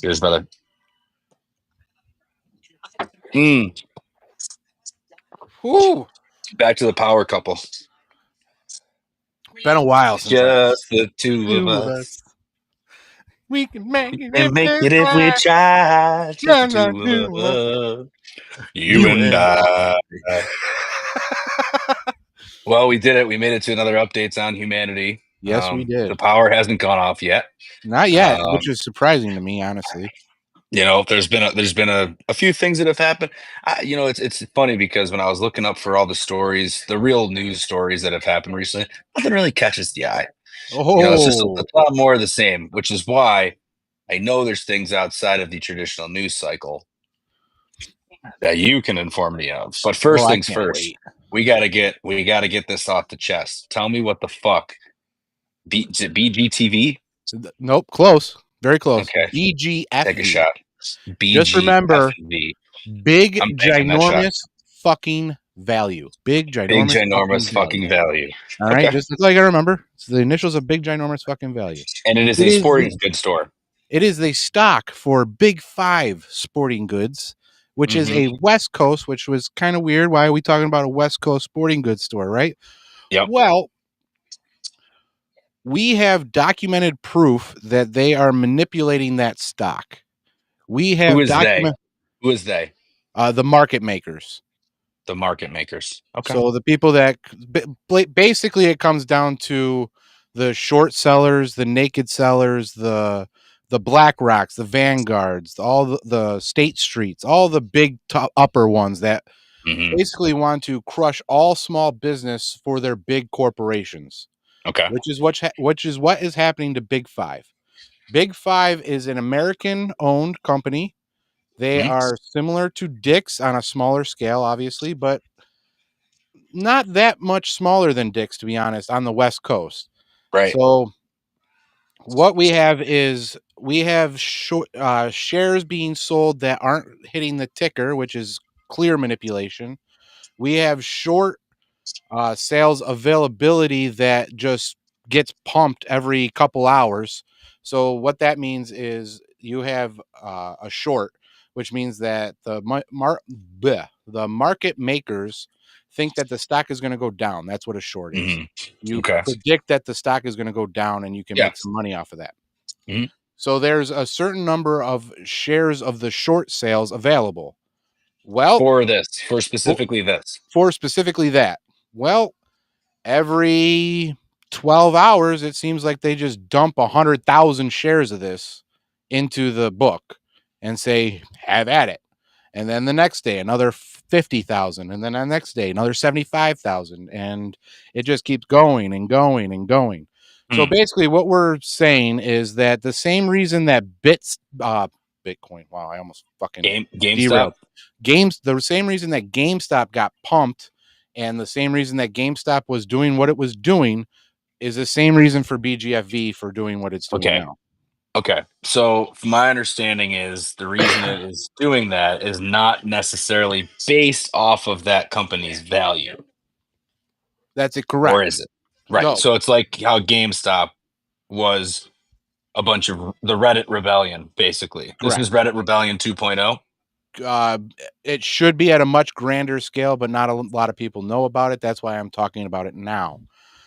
Here's brother. Mm, Whew. back to the power couple. Been a while since Just the two of us. We can make it And make it if we try. Just Yeah, the not two of do us. You and I. Well, we did it. We made it to another updates on humanity. Yes, we did. The power hasn't gone off yet. Not yet, which is surprising to me, honestly. You know, there's been a few things that have happened. It's funny because when I was looking up for all the stories, the real news stories that have happened recently, nothing really catches the eye. You know, it's just a Oh, lot more of the same, which is why I know there's things outside of the traditional news cycle that you can inform me of. But first I things can't first, wait. we gotta get this off the chest. Tell me what the fuck. Is it BGTV? Nope, close. Very close. Okay, BGFV. take a shot. Just remember, BGFV. big, I'm taking that shot. ginormous fucking value. Big, Big ginormous, ginormous fucking value. All right, Okay. just that's all you gotta remember. It's the initials of big, ginormous fucking value. And it is a sporting goods store. It is the stock for Big Five Sporting Goods, which is a West Coast, which was kind of weird. Why are we talking about a West Coast sporting goods store, right? Yep. Well, we have documented proof that they are manipulating that stock. We have Who is they? The market makers. The market makers. Okay. So the people that basically it comes down to the short sellers, the naked sellers, the Black Rocks, the Vanguards, all the State Streets, all the big upper ones that basically want to crush all small business for their big corporations. Okay. Which is what is happening to Big Five. Big Five is an American-owned company. They are similar to Dick's on a smaller scale, obviously, but not that much smaller than Dick's, to be honest, on the West Coast. Right. So what we have is shares being sold that aren't hitting the ticker, which is clear manipulation. We have short sales availability that just gets pumped every couple hours. So what that means is you have a short, which means that the market makers think that the stock is going to go down. That's what a short is. You predict that the stock is going to go down, and you can make some money off of that. So there's a certain number of shares of the short sales available. Well, for specifically that. Well, every 12 hours, it seems like they just dump 100,000 shares of this into the book and say, have at it. And then the next day, another 50,000. And then the next day, another 75,000. And it just keeps going and going and going. So basically what we're saying is that the same reason that Bitcoin, wow, I almost fucking GameStop. The same reason that GameStop got pumped and the same reason that GameStop was doing what it was doing is the same reason for BGFV for doing what it's doing now. Okay. So my understanding is the reason it is doing that is not necessarily based off of that company's value. That's it, correct. Or is it? Right. No. So it's like how GameStop was a bunch of the Reddit rebellion, basically. Correct. This was Reddit Rebellion 2.0. It should be at a much grander scale, but not a lot of people know about it. That's why I'm talking about it now.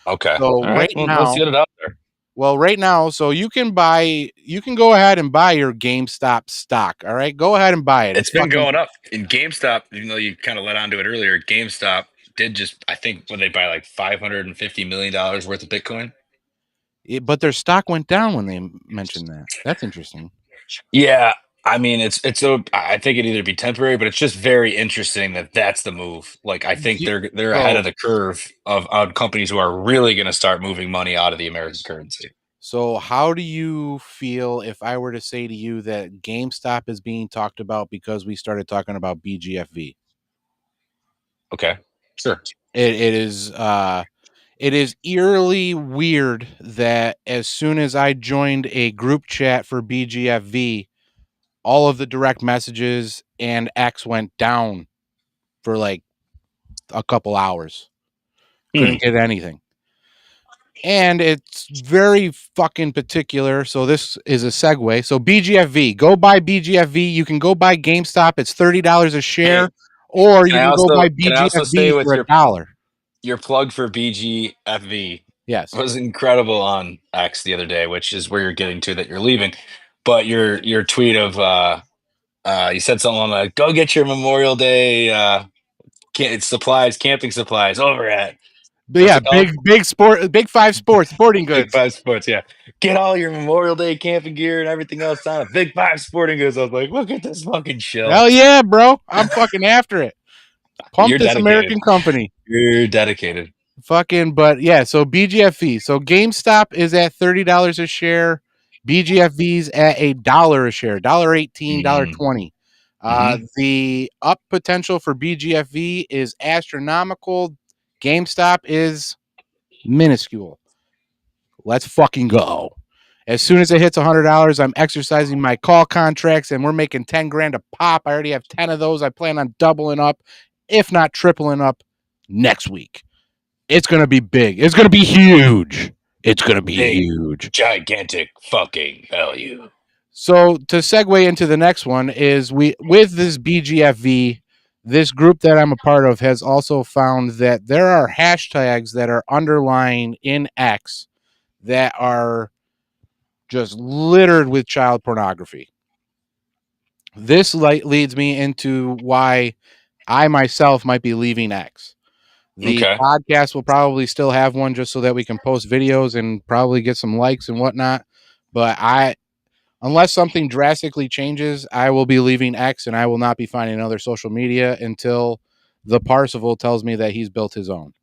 Okay. So now, let's get it out there. Well, right now, so you can go ahead and buy your GameStop stock. All right, go ahead and buy it. It's been going up in GameStop, even though you kind of let onto it earlier. GameStop did just, I think, when they buy like $550 million worth of Bitcoin. But their stock went down when they mentioned that. That's interesting. Yeah, I mean, I think it'd either be temporary, but it's just very interesting that that's the move. Like, I think they're ahead of the curve of companies who are really going to start moving money out of the American currency. So how do you feel if I were to say to you that GameStop is being talked about because we started talking about BGFV? Okay, sure. It is eerily weird that as soon as I joined a group chat for BGFV, all of the direct messages and X went down for like a couple hours. Couldn't get anything. and it's very fucking particular. So this is a segue. So BGFV, go buy BGFV. You can go buy GameStop. It's $30 a share, or Can you I can go also buy can I also say BGFV with for $1. your plug for BGFV Yes. was incredible on X the other day, which is where you're getting to that you're leaving. But your tweet of you said something like, "Go get your Memorial Day supplies, camping supplies over at But what's yeah, it called? Big Five Sports, sporting Big goods. Five Sports. Yeah, get all your Memorial Day camping gear and everything else on at Big Five Sporting Goods." I was like, "Look at this fucking show." Hell yeah, bro. I'm fucking after it. Pump You're this dedicated. American company. You're dedicated. Fucking, but yeah, so BGFV. So GameStop is at $30 a share. BGFV's at $1 a share, $1.18, Mm-hmm. $1.20. The up potential for BGFV is astronomical. GameStop is minuscule. Let's fucking go. As soon as it hits $100, I'm exercising my call contracts and we're making 10 grand a pop. I already have 10 of those. I plan on doubling up, if not tripling up next week. It's going to be big. It's going to be huge. It's going to be Big, huge. gigantic fucking value. So to segue into the next one is with this BGFV, this group that I'm a part of has also found that there are hashtags that are underlying in X that are just littered with child pornography. This leads me into why I myself might be leaving X. The Okay. podcast will probably still have one just so that we can post videos and probably get some likes and whatnot. But unless something drastically changes, I will be leaving X and I will not be finding another social media until the Parsival tells me that he's built his own.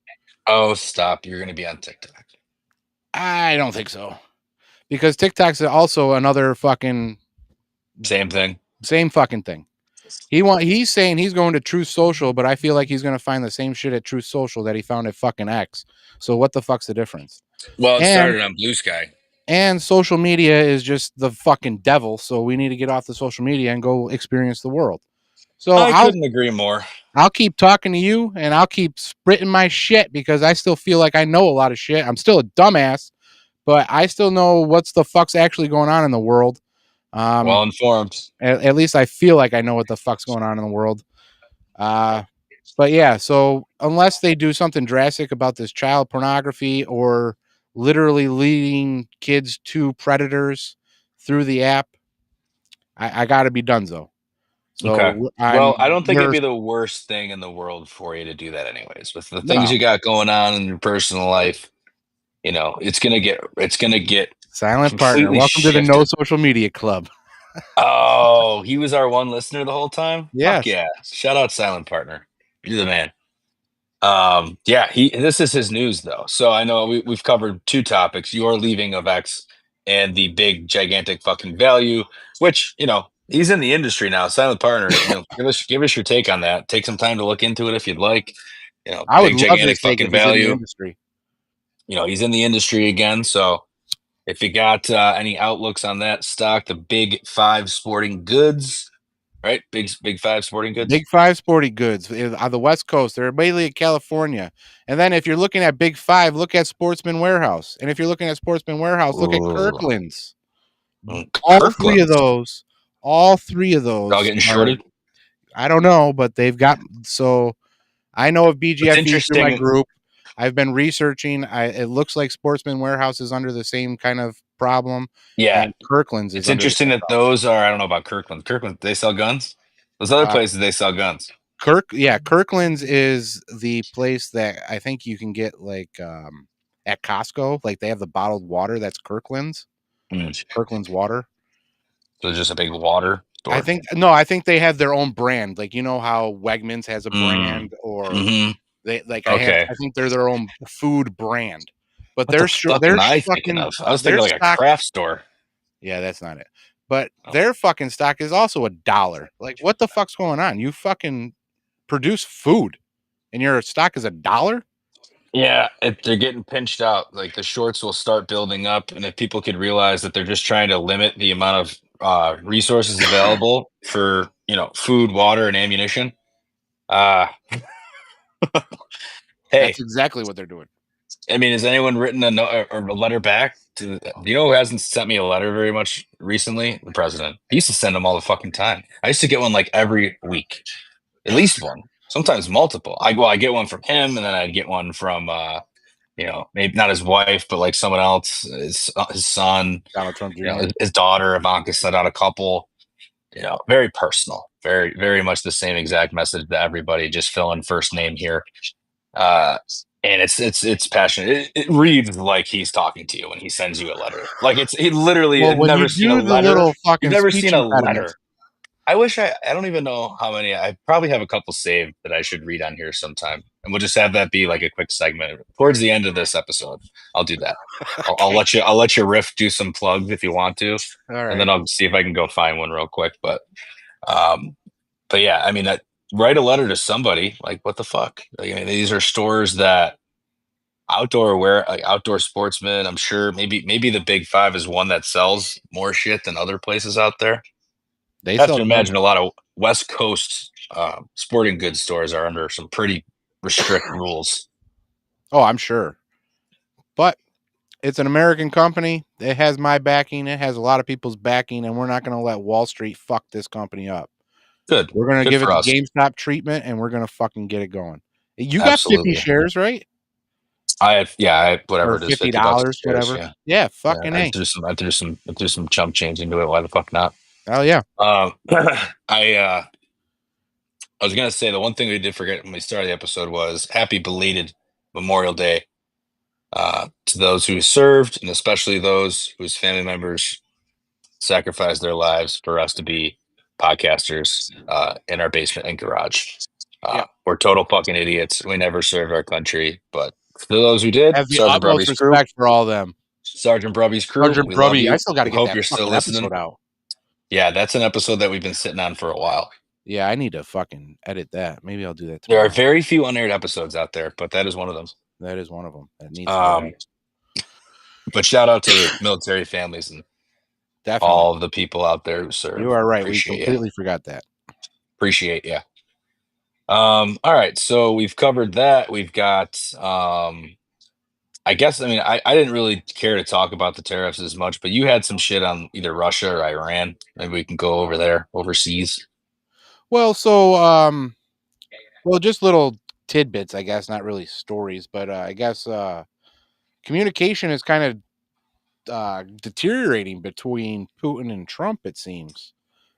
Oh, stop. You're going to be on TikTok. I don't think so. Because TikTok's also another fucking Same thing. same fucking thing. He's saying he's going to Truth Social, but I feel like he's going to find the same shit at Truth Social that he found at fucking X. So what the fuck's the difference? Well, it And started on Blue Sky. and social media is just the fucking devil, so we need to get off the social media and go experience the world. So I couldn't agree more. I'll keep talking to you and I'll keep spitting my shit because I still feel like I know a lot of shit. I'm still a dumbass, but I still know what's the fuck's actually going on in the world. Well informed. At least I feel like I know what the fuck's going on in the world. But yeah, so unless they do something drastic about this child pornography or literally leading kids to predators through the app, I got to be done though. Okay. So Well, I don't think it'd be the worst thing in the world for you to do that anyways. With the things no you got going on in your personal life, it's gonna get silent partner. completely Welcome to the No shifted. Social Media Club. Oh, he was our one listener the whole time? Fuck Yes, yeah. Shout out Silent Partner. You're the man. Yeah, this is his news though. So I know we've covered two topics: your leaving of X and the big gigantic fucking value, which he's in the industry now. Silent Partner, give us your take on that. Take some time to look into it if you'd like. I would Big love his gigantic take fucking if he's in the value. industry. He's in the industry again. So if you got any outlooks on that stock, the Big Five Sporting Goods, right? Big Five Sporting Goods. Big Five Sporting Goods on the West Coast. They're mainly in California. And then if you're looking at Big Five, look at Sportsman Warehouse. And if you're looking at Sportsman Warehouse, look at Ooh. Kirkland's. All three of Kirkland's. those. All three of They're all those getting are. shorted. I don't know, but they've got. So I know of It's BGFE through my interesting. group. I've been researching. It looks like Sportsman Warehouse is under the same kind of problem. Yeah, And Kirkland's is it's under the interesting same that those are. I don't know about Kirkland. Kirkland, they sell guns. Those other problem. places, they sell guns. Kirkland's is the place that I think you can get like at Costco. Like they have the bottled water that's Kirkland's. Mm. Kirkland's water. So just a big water store. I think they have their own brand. Like you know how Wegmans has a Mm. brand, or Hmm. they like Okay. I think they're their own food brand. But What the fuck am I thinking of? I was thinking their like a stock. craft store. Yeah, that's not it. But Oh. their fucking stock is also $1. Like what the fuck's going on? You fucking produce food, and your stock is $1. Yeah, they're getting pinched out. Like the shorts will start building up, and if people could realize that they're just trying to limit the amount of resources available for food, water, and ammunition. Uh, hey, That's exactly what they're doing. I mean, has anyone written a note or a letter back to? Do you know who hasn't sent me a letter very much recently? The president. He used to send them all the fucking time. I used to get one like every week, at least one, sometimes multiple. I get one from him, and then I'd get one from maybe not his wife, but like someone else, his son, Donald Trump Jr. his daughter Ivanka sent out a couple. Very personal, very very much the same exact message to everybody. Just fill in first name here. Uh, and it's passionate. It reads like he's talking to you when he sends you a letter. Like he literally Well, had when you never seen a do the letter. little You've fucking never speech seen a impediments, letter. I wish I don't even know how many. I probably have a couple saved that I should read on here sometime, and we'll just have that be like a quick segment towards the end of this episode. I'll do that. I'll okay. let you riff do some plugs if you want to, All and then right. I'll see if I can go find one real quick. Um, but yeah, I mean, write a letter to somebody. Like, what the fuck? Like, I mean, these are stores that outdoor wear, like outdoor sportsmen. I'm sure maybe the Big Five is one that sells more shit than other places out there. They I have sell to drugs. imagine a lot of West Coast sporting goods stores are under some pretty restrict rules. Oh, I'm sure. But it's an American company. It has my backing. It has a lot of people's backing, and we're not going to let Wall Street fuck this company up. Good, We're going to good give it for the us. GameStop treatment, and we're going to fucking get it going. You got 50 Absolutely. shares, right? Whatever Or it is, $50 $50, shares. whatever. Yeah, Yeah, yeah. fucking A. I threw some chump change into it. Why the fuck not? Oh, yeah. I was gonna say the one thing we did forget when we started the episode was happy belated Memorial Day to those who served, and especially those whose family members sacrificed their lives for us to be podcasters in our basement and garage. Yep. We're total fucking idiots. We never served our country, but for those who did, Have the utmost respect for all them. Sergeant Brubby's crew, Sergeant we love Brubby. I you. still got to We get hope that you're still fucking episode listening. out. Yeah, that's an episode that we've been sitting on for a while. Yeah, I need to fucking edit that. Maybe I'll do that There tomorrow. are very few unaired episodes out there, but that is one of them. That is one of them that needs to go out. But shout out to the military families and Definitely. all of the people out there who serve. You are right. We Appreciate you. completely forgot that. Appreciate you. All right, so we've covered that. We've got I guess I didn't really care to talk about the tariffs as much, but you had some shit on either Russia or Iran. Maybe we can go over there overseas. Well, just little tidbits, I guess, not really stories, but I guess communication is kind of deteriorating between Putin and Trump, it seems.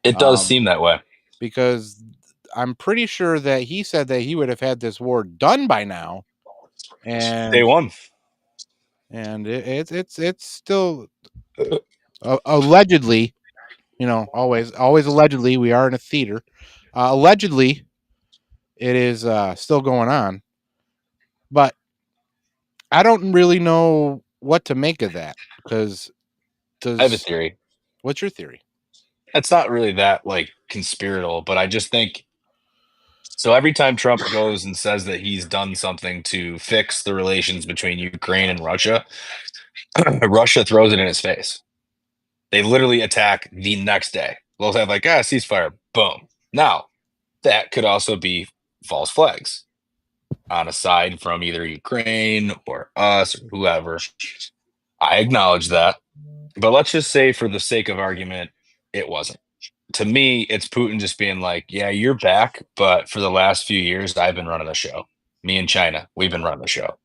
It does seem that way. Because I'm pretty sure that he said that he would have had this war done by now. And Day one. And it's still allegedly, always allegedly. We are in a theater. Allegedly, it is still going on, but I don't really know what to make of that because I have a theory. What's your theory? It's not really that like conspiratorial, but I just think so. Every time Trump goes and says that he's done something to fix the relations between Ukraine and Russia, Russia throws it in his face. They literally attack the next day. They'll have like, ceasefire, boom. Now, that could also be false flags on a side from either Ukraine or us or whoever. I acknowledge that. But let's just say, for the sake of argument, it wasn't. To me, it's Putin just being like, yeah, you're back, but for the last few years, I've been running the show. Me and China, we've been running the show.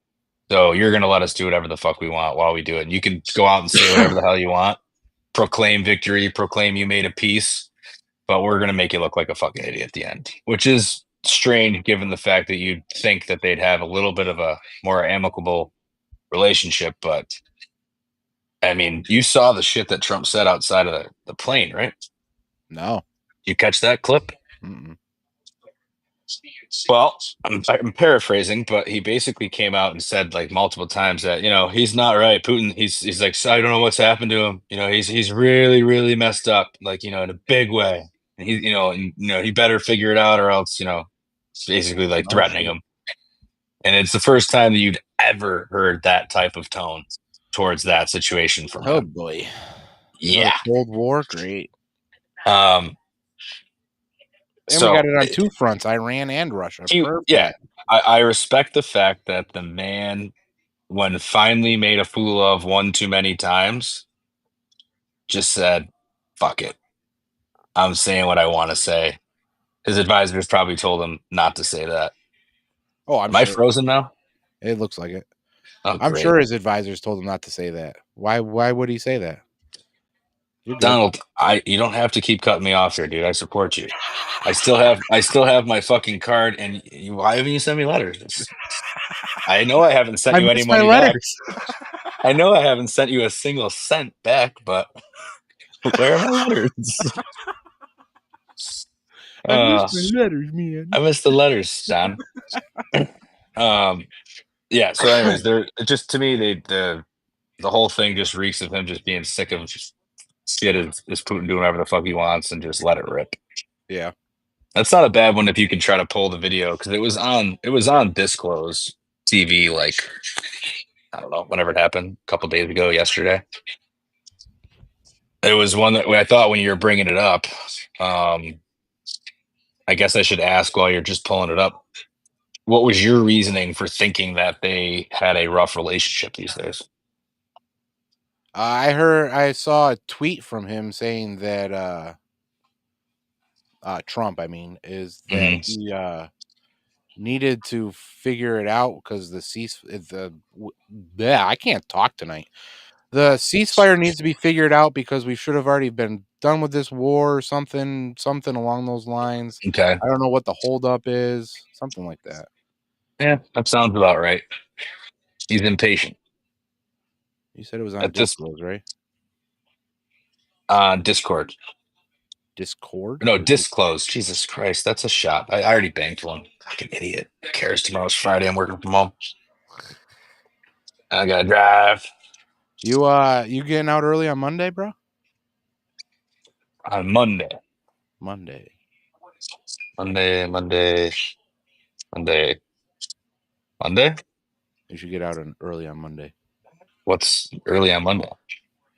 So you're going to let us do whatever the fuck we want while we do it. And you can go out and say whatever the hell you want, proclaim victory, proclaim you made a peace, but we're going to make you look like a fucking idiot at the end, which is strange given the fact that you'd think that they'd have a little bit of a more amicable relationship. But I mean, you saw the shit that Trump said outside of the plane, right? No. You catch that clip? Mm-mm. Well, I'm paraphrasing, but he basically came out and said like multiple times that he's not right. Putin, he's like, so I don't know what's happened to him. He's really really messed up, like in a big way. And he better figure it out, or else basically like threatening him. And it's the first time that you'd ever heard that type of tone towards that situation from him. Oh boy, yeah, Cold War, great. And we got it on two fronts, Iran and Russia. I respect the fact that the man when finally made a fool of one too many times, just said, fuck it. I'm saying what I want to say. His advisors probably told him not to say that. Oh, I'm Am I sure. frozen now? It looks like it. Oh, I'm great. sure his advisors told him not to say that. Why would he say that? You're good. Donald, you don't have to keep cutting me off here, dude. I support you. I still have my fucking card, and why haven't you sent me letters? I know I haven't sent I you any miss my money back. letters. I know I haven't sent you a single cent back, but where are my letters? I miss Uh, my letters, man. I missed the letters, Don. um, yeah. So, anyways, they're just to me, the whole thing just reeks of him just being sick of shit. Is Putin doing whatever the fuck he wants and just let it rip? Yeah. That's not a bad one if you can try to pull the video because it was on Disclose TV like I don't know whenever it happened a couple days ago yesterday. It was one that I thought when you were bringing it up. Um, I guess I should ask while you're just pulling it up. What was your reasoning for thinking that they had a rough relationship these days? I saw a tweet from him saying that Trump, I mean, is that Hmm. he needed to figure it out because I can't talk tonight. The ceasefire needs to be figured out because we should have already been done with this war or something along those lines. Okay. I don't know what the holdup is, something like that. Yeah, that sounds about right. He's impatient. You said it was on At this Disclose, right? Discord. Discord No, or disclose. Jesus Christ, that's a shot. I already banked one. Fucking idiot. Who cares? Tomorrow's Friday. I'm working from home. I gotta drive you getting out early on Monday, bro? on Monday. Monday. Monday, Monday, Monday, Monday. You should get out early on Monday. What's early on Monday?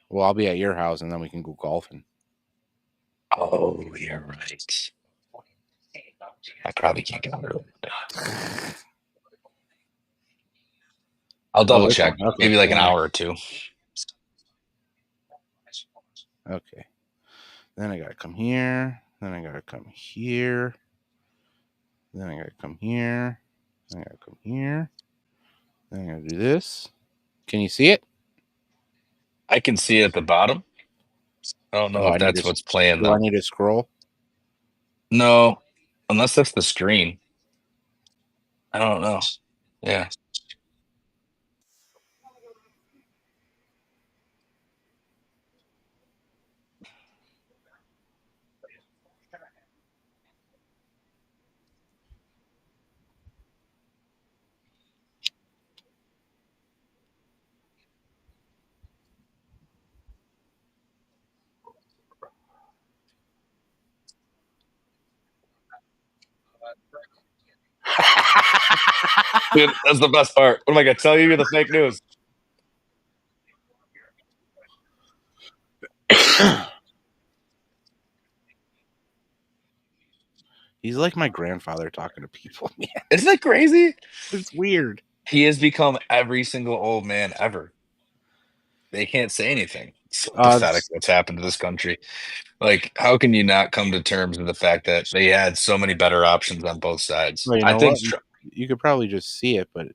Well, I'll be at your house and then we can go golfing. Oh, you're right. I probably can't get out early. I'll Oh, double this check. one. Okay. Maybe like an Yeah. hour or two. Okay. Then I gotta come here. Then I gotta come here. Then I gotta come here. Then I gotta come here. Then I gotta do this. Can you see it? I can see it at the bottom. I don't know Oh, if that's what's playing do I though. need to scroll? No, unless that's the screen. I don't know. Yeah. Dude, that's the best part. What am I gonna tell you? You're the fake news. He's like my grandfather talking to people, man. Isn't that crazy? It's weird. He has become every single old man ever. They can't say anything. It's so Uh, pathetic what's happened to this country. Like, how can you not come to terms with the fact that they had so many better options on both sides? well, you I know think what? You could probably just see it, but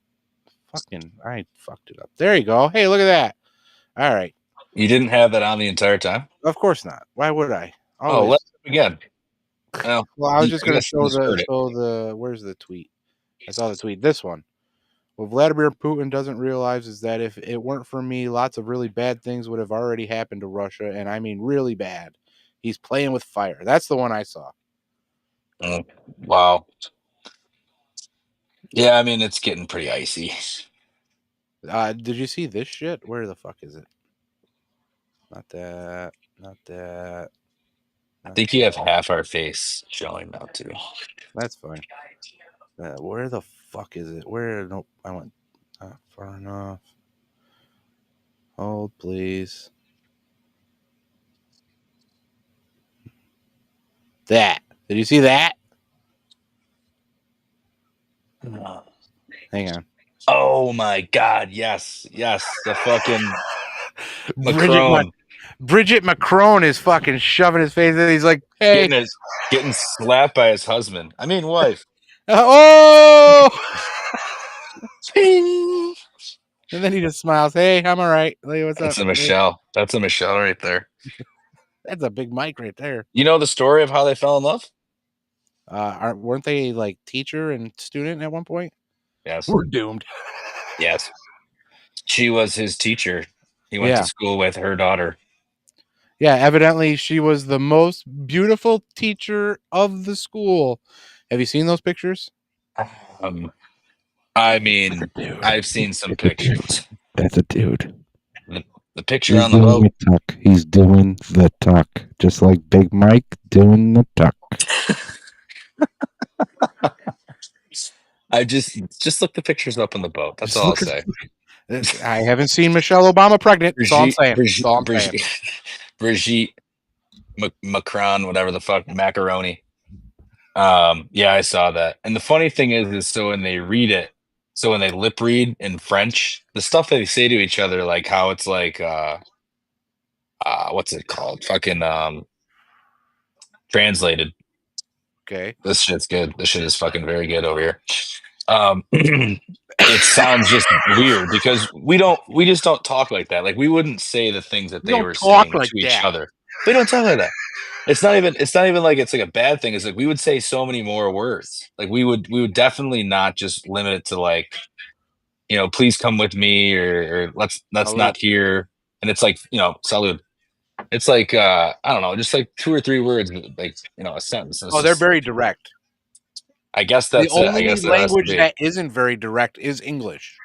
I fucked it up. There you go. Hey, look at that. All right. you didn't have that on the entire time. Of course not. Why would I? Oh, Always. let's again. Well, Well, I was just I gonna guess you just heard it. show the where's the tweet? I saw the tweet. This one. What Vladimir Putin doesn't realize is that if it weren't for me, lots of really bad things would have already happened to Russia, and I mean really bad. He's playing with fire. That's the one I saw. Mm, wow. Yeah, I mean it's getting pretty icy. Did you see this shit? Where the fuck is it? Not that. Not that. I think you have half our face showing now too. That's fine. Where the fuck is it? Where? Nope. I went not far enough. Hold, please. That. Did you see that? Hang on. Oh my god, yes, yes, the fucking Bridget Macron Bridget Macron is fucking shoving his face in. He's like, "Hey, getting slapped by his husband. I mean, wife. oh!" Ping! And then he just smiles. Hey, I'm all right. Hey, what's up? That's a Michelle. That's a Michelle right there. That's a big mic right there. You know the story of how they fell in love? Weren't they like teacher and student at one point? Yes. We're doomed. Yes. She was his teacher. He went to Yeah. school with her daughter. Yeah, evidently she was the most beautiful teacher of the school. Have you seen those pictures? I mean, Dude. I've seen some pictures. That's a dude. The picture on the boat. Tuck. He's doing the tuck, just like Big Mike doing the tuck. I just look the pictures up on the boat. That's all I'll say. I haven't seen Michelle Obama pregnant. That's all I'm saying. Brigitte Macron, whatever the fuck, macaroni. Yeah, I saw that. And the funny thing is so when they read it, so when they lip read in French, the stuff they say to each other, like how it's like, what's it called? Fucking translated. Okay. This shit's good. This shit is fucking very good over here. It sounds just weird because we just don't talk like that. Like we wouldn't say the things that they were saying to each other. We don't talk like that. It's not even like it's like a bad thing. It's like we would say so many more words. Like we would definitely not just limit it to like, you know, please come with me or let's not hear. And it's like, you know, salud. It's like I don't know, just like 2 or 3 words, like, you know, a sentence. Oh, they're very direct. I guess that's the only I guess language that isn't very direct is English.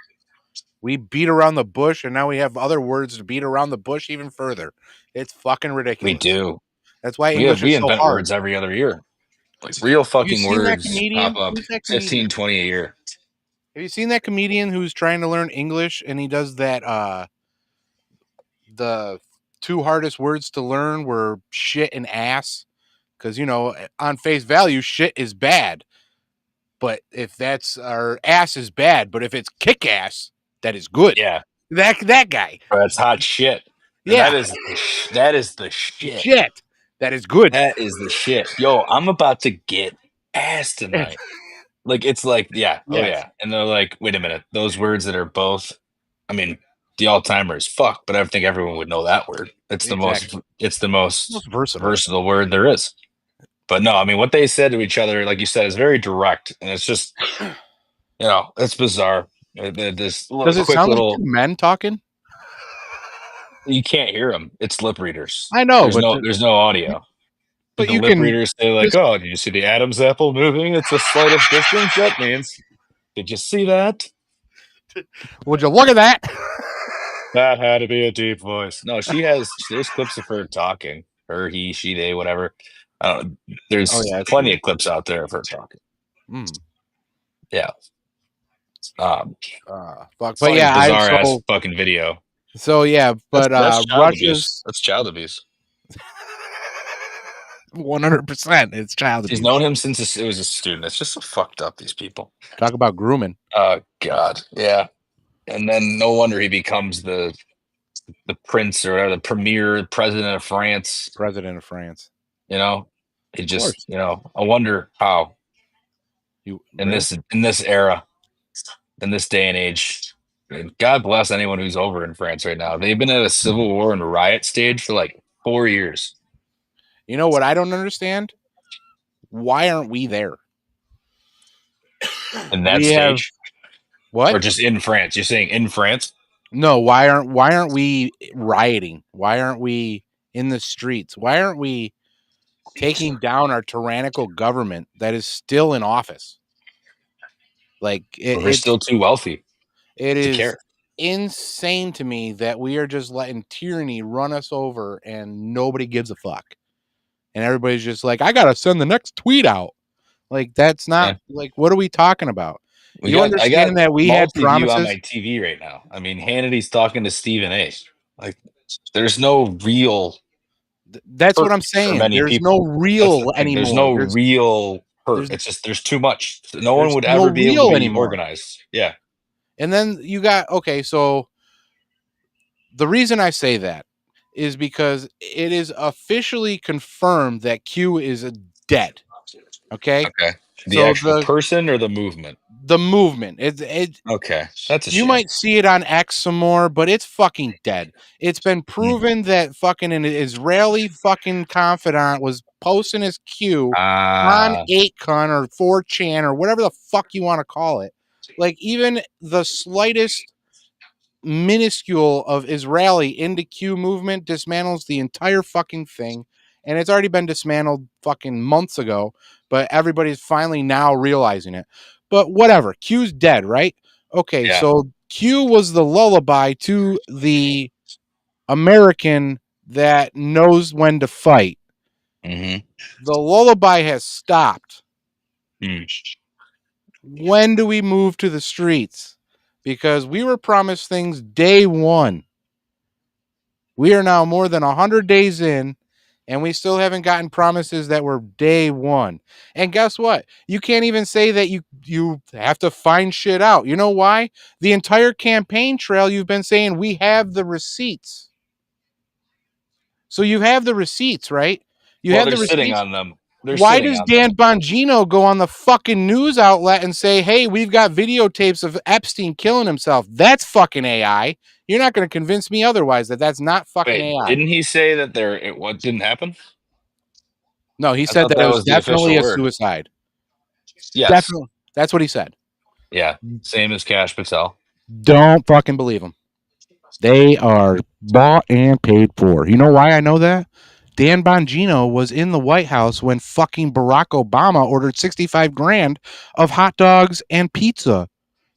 We beat around the bush, and now we have other words to beat around the bush even further. It's fucking ridiculous. We do. That's why English is so invent hard. Words every other year. Like real fucking words pop up 15, 20 a year. Have you seen that comedian who's trying to learn English and he does that the 2 hardest words to learn were shit and ass? Because, you know, on face value, shit is bad. But if that's our ass is bad, but if it's kick ass, that is good. Yeah. That guy. Oh, that's hot shit. Yeah. That is the shit. Shit. That is good. That is the shit. Yo, I'm about to get ass tonight. Like it's like, yeah. Oh yeah. And they're like, wait a minute. Those words that are both, I mean, the all-timer is fuck, but I think everyone would know that word. It's the most versatile word there is. But no, I mean, what they said to each other, like you said, is very direct, and it's just, you know, it's bizarre. This does it sound like 2 men talking? You can't hear them. It's lip readers. I know, there's no audio. But the lip readers say like, "Oh, did you see the Adam's apple moving? It's a slight of distance. That means, did you see that? Would you look at that? That had to be a deep voice." No, there's clips of her talking. Her, he, she, they, whatever. There's plenty of clips out there of her talking. Yeah. Fuck. But yeah, bizarre ass fucking video. So yeah, but that's Russia's that's child abuse. 100%. It's child abuse. He's known him since it was a student. It's just so fucked up. These people talk about grooming. Oh God, yeah. And then no wonder he becomes the prince or the premier president of France. President of France. You know, he just, you know, I wonder how in this era, in this day and age. I mean, God bless anyone who's over in France right now. They've been at a civil war and riot stage for like 4 years. You know what I don't understand? Why aren't we there? In that stage? What? Or just in France? You're saying in France? No, why aren't we rioting? Why aren't we in the streets? Why aren't we taking down our tyrannical government that is still in office? Like we're still too wealthy. It is insane to me that we are just letting tyranny run us over and nobody gives a fuck. And everybody's just like, I gotta send the next tweet out. Like that's not like what are we talking about? You understand that we had promises on my TV right now. I mean, Hannity's talking to Stephen A. Like, there's no real. That's what I'm saying. There's no real anymore. There's no real hurt. It's just there's too much. No one would ever be able to be organized. Yeah. And then you got, okay, so the reason I say that is because it is officially confirmed that Q is dead. Okay. Okay. The So actual person or the movement? the movement, it Okay. That's a you shame. might see it on X some more, but it's fucking dead. It's been Mm. proven that fucking an Israeli fucking confidant was posting his Q on Ah, 8kun or 4chan or whatever the fuck you want to call it. Like even the slightest minuscule of Israeli into Q movement dismantles the entire fucking thing. And it's already been dismantled fucking months ago, but everybody's finally now realizing it. But whatever, Q's dead, right? Okay, yeah. so Q was the lullaby to the American that knows when to fight. Mm-hmm. The lullaby has stopped. Mm. When do we move to the streets? Because we were promised things day one. We are now more than 100 days in, and we still haven't gotten promises that were day one. And guess what? You can't even say that you have to find shit out. You know why? The entire campaign trail you've been saying we have the receipts. So you have the receipts, right? You Well, have they're the sitting receipts. on them. They're Why sitting does on them. Dan Bongino go on the fucking news outlet and say, "Hey, we've got videotapes of Epstein killing himself"? That's fucking AI. You're not going to convince me otherwise that that's not fucking Wait, AI. didn't he say that what didn't happen? No, he I said thought that it that was was the definitely official a word. suicide. Yes. Definitely. That's what he said. Yeah. Same as Cash Patel. Don't fucking believe him. They are bought and paid for. You know why I know that? Dan Bongino was in the White House when fucking Barack Obama ordered 65 grand of hot dogs and pizza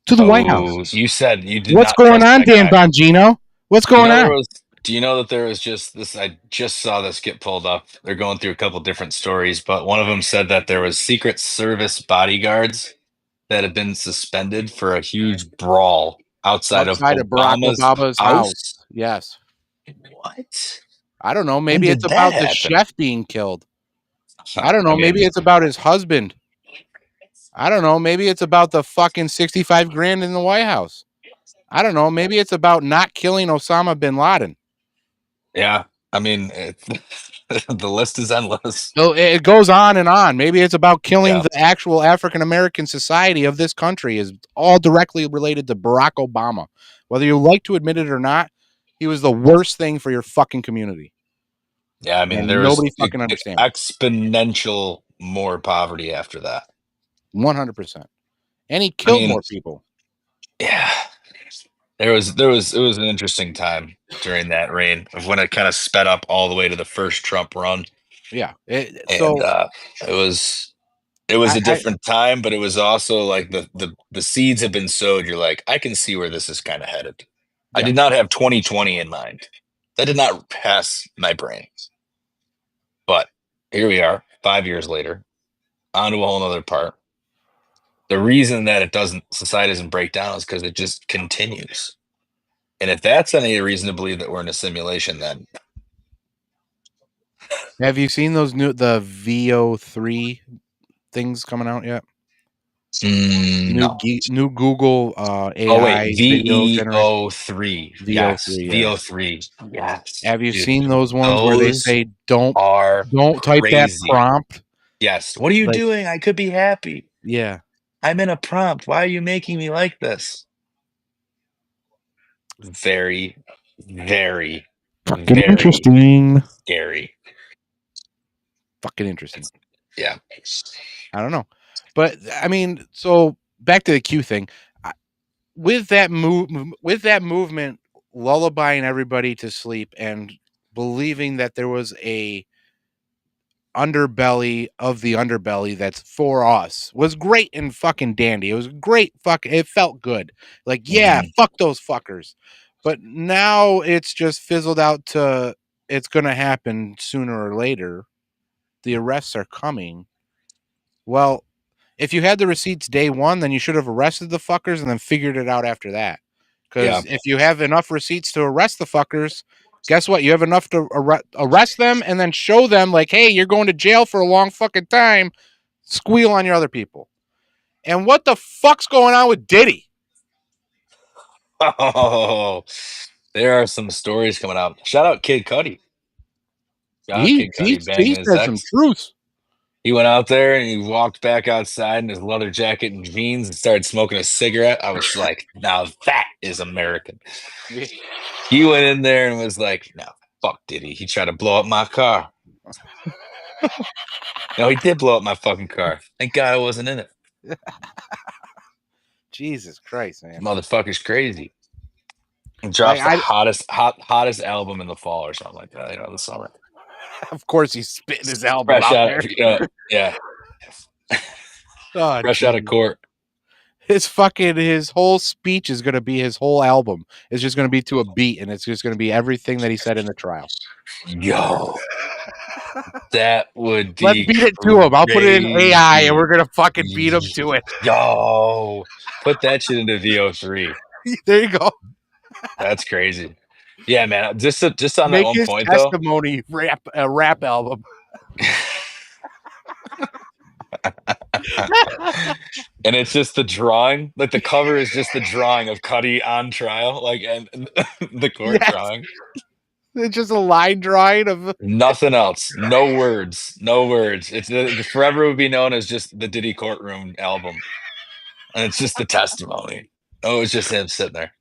to the White House. Oh, you said you did What's not going trust on, that Dan guy. Bongino? What's Do you going know on? there was? Do you know that there was just this? I just saw this get pulled up. They're going through a couple different stories, but one of them said that there was Secret Service bodyguards that had been suspended for a huge brawl outside of Outside of Barack Obama's Obama's house. house. Yes. What? I don't know. When Maybe it's did that about the happen? chef being killed. I don't I know. Maybe mean, it's about his husband. I don't know. Maybe it's about the fucking 65 grand in the White House. I don't know. Maybe it's about not killing Osama bin Laden. yeah. I mean, the list is endless. So it goes on and on. Maybe it's about killing Yeah. the actual African American society of this country is all directly related to Barack Obama. Whether you like to admit it or not, he was the worst thing for your fucking community. Yeah. I mean, And there was nobody fucking understands. exponential more poverty after that. 100%. And he I killed mean, more people. yeah. It was an interesting time during that reign of when it kind of sped up all the way to the first Trump run. Yeah. And So it was it was a I different time, but it was also like the seeds have been sowed. You're like, I can see where this is kind of headed. I yeah. did not have 2020 in mind. That did not pass my brain. But here we are, 5 years later, on to a whole nother part. The reason that it doesn't society doesn't break down is because it just continues. And if that's any reason to believe that we're in a simulation, then Have you seen the VO3 things coming out yet? no. New Google Oh wait, AI video generation. VEO3. Yes, VO3, yeah. VO3. Yes, Have you dude, seen those ones where they those say don't are type that crazy. prompt? Yes. What are you Like, doing? I could be happy. yeah, I'm in a prompt. Why are you making me like this? Very, very, fucking very interesting. scary. Fucking interesting. Yeah. I don't know. But I mean, so back to the Q thing. With that movement lullabying everybody to sleep and believing that there was a underbelly of the underbelly that's for us was great and fucking dandy. It was great. It felt good. Like, yeah, Mhm. fuck those fuckers. But now it's just fizzled out to it's going to happen sooner or later. The arrests are coming. Well, if you had the receipts day one, then you should have arrested the fuckers and then figured it out after that. Yeah. Because if you have enough receipts to arrest the fuckers, guess what? You have enough to arrest them and then show them, like, hey, you're going to jail for a long fucking time. Squeal on your other people. And what the fuck's going on with Diddy? Oh, there are some stories coming out. Shout out Kid Cudi. Shout out He Kid he Cudi he banging his said some ex. truth. He went out there and he walked back outside in his leather jacket and jeans and started smoking a cigarette. I was like, now that is American. He went in there and was like, no, fuck did he? He tried to blow up my car. No, he did blow up my fucking car. Thank God I wasn't in it. Jesus Christ, man. Motherfucker's crazy. He Like drops the hottest album in the fall or something like that, the summer. of course he's spitting his album Fresh out out, there. yeah. Oh, Fresh out of geez. court. His whole speech is gonna be his whole album. It's just gonna be to a beat, and it's just gonna be everything that he said in the trial. Yo, that would be Let's beat it to him. I'll put it in AI, and we're gonna fucking beat him to it. Yo, put that shit into VO3. There you go. That's crazy. Yeah, man. Just on that Make one his point though. testimony a rap album. And it's just the drawing, like the cover is just the drawing of Cudi on trial, like and the court Yes. drawing. It's just a line drawing of Nothing else. No words. No words. It's forever would be known as just the Diddy Courtroom album, and it's just the testimony. Oh, it's just him sitting there.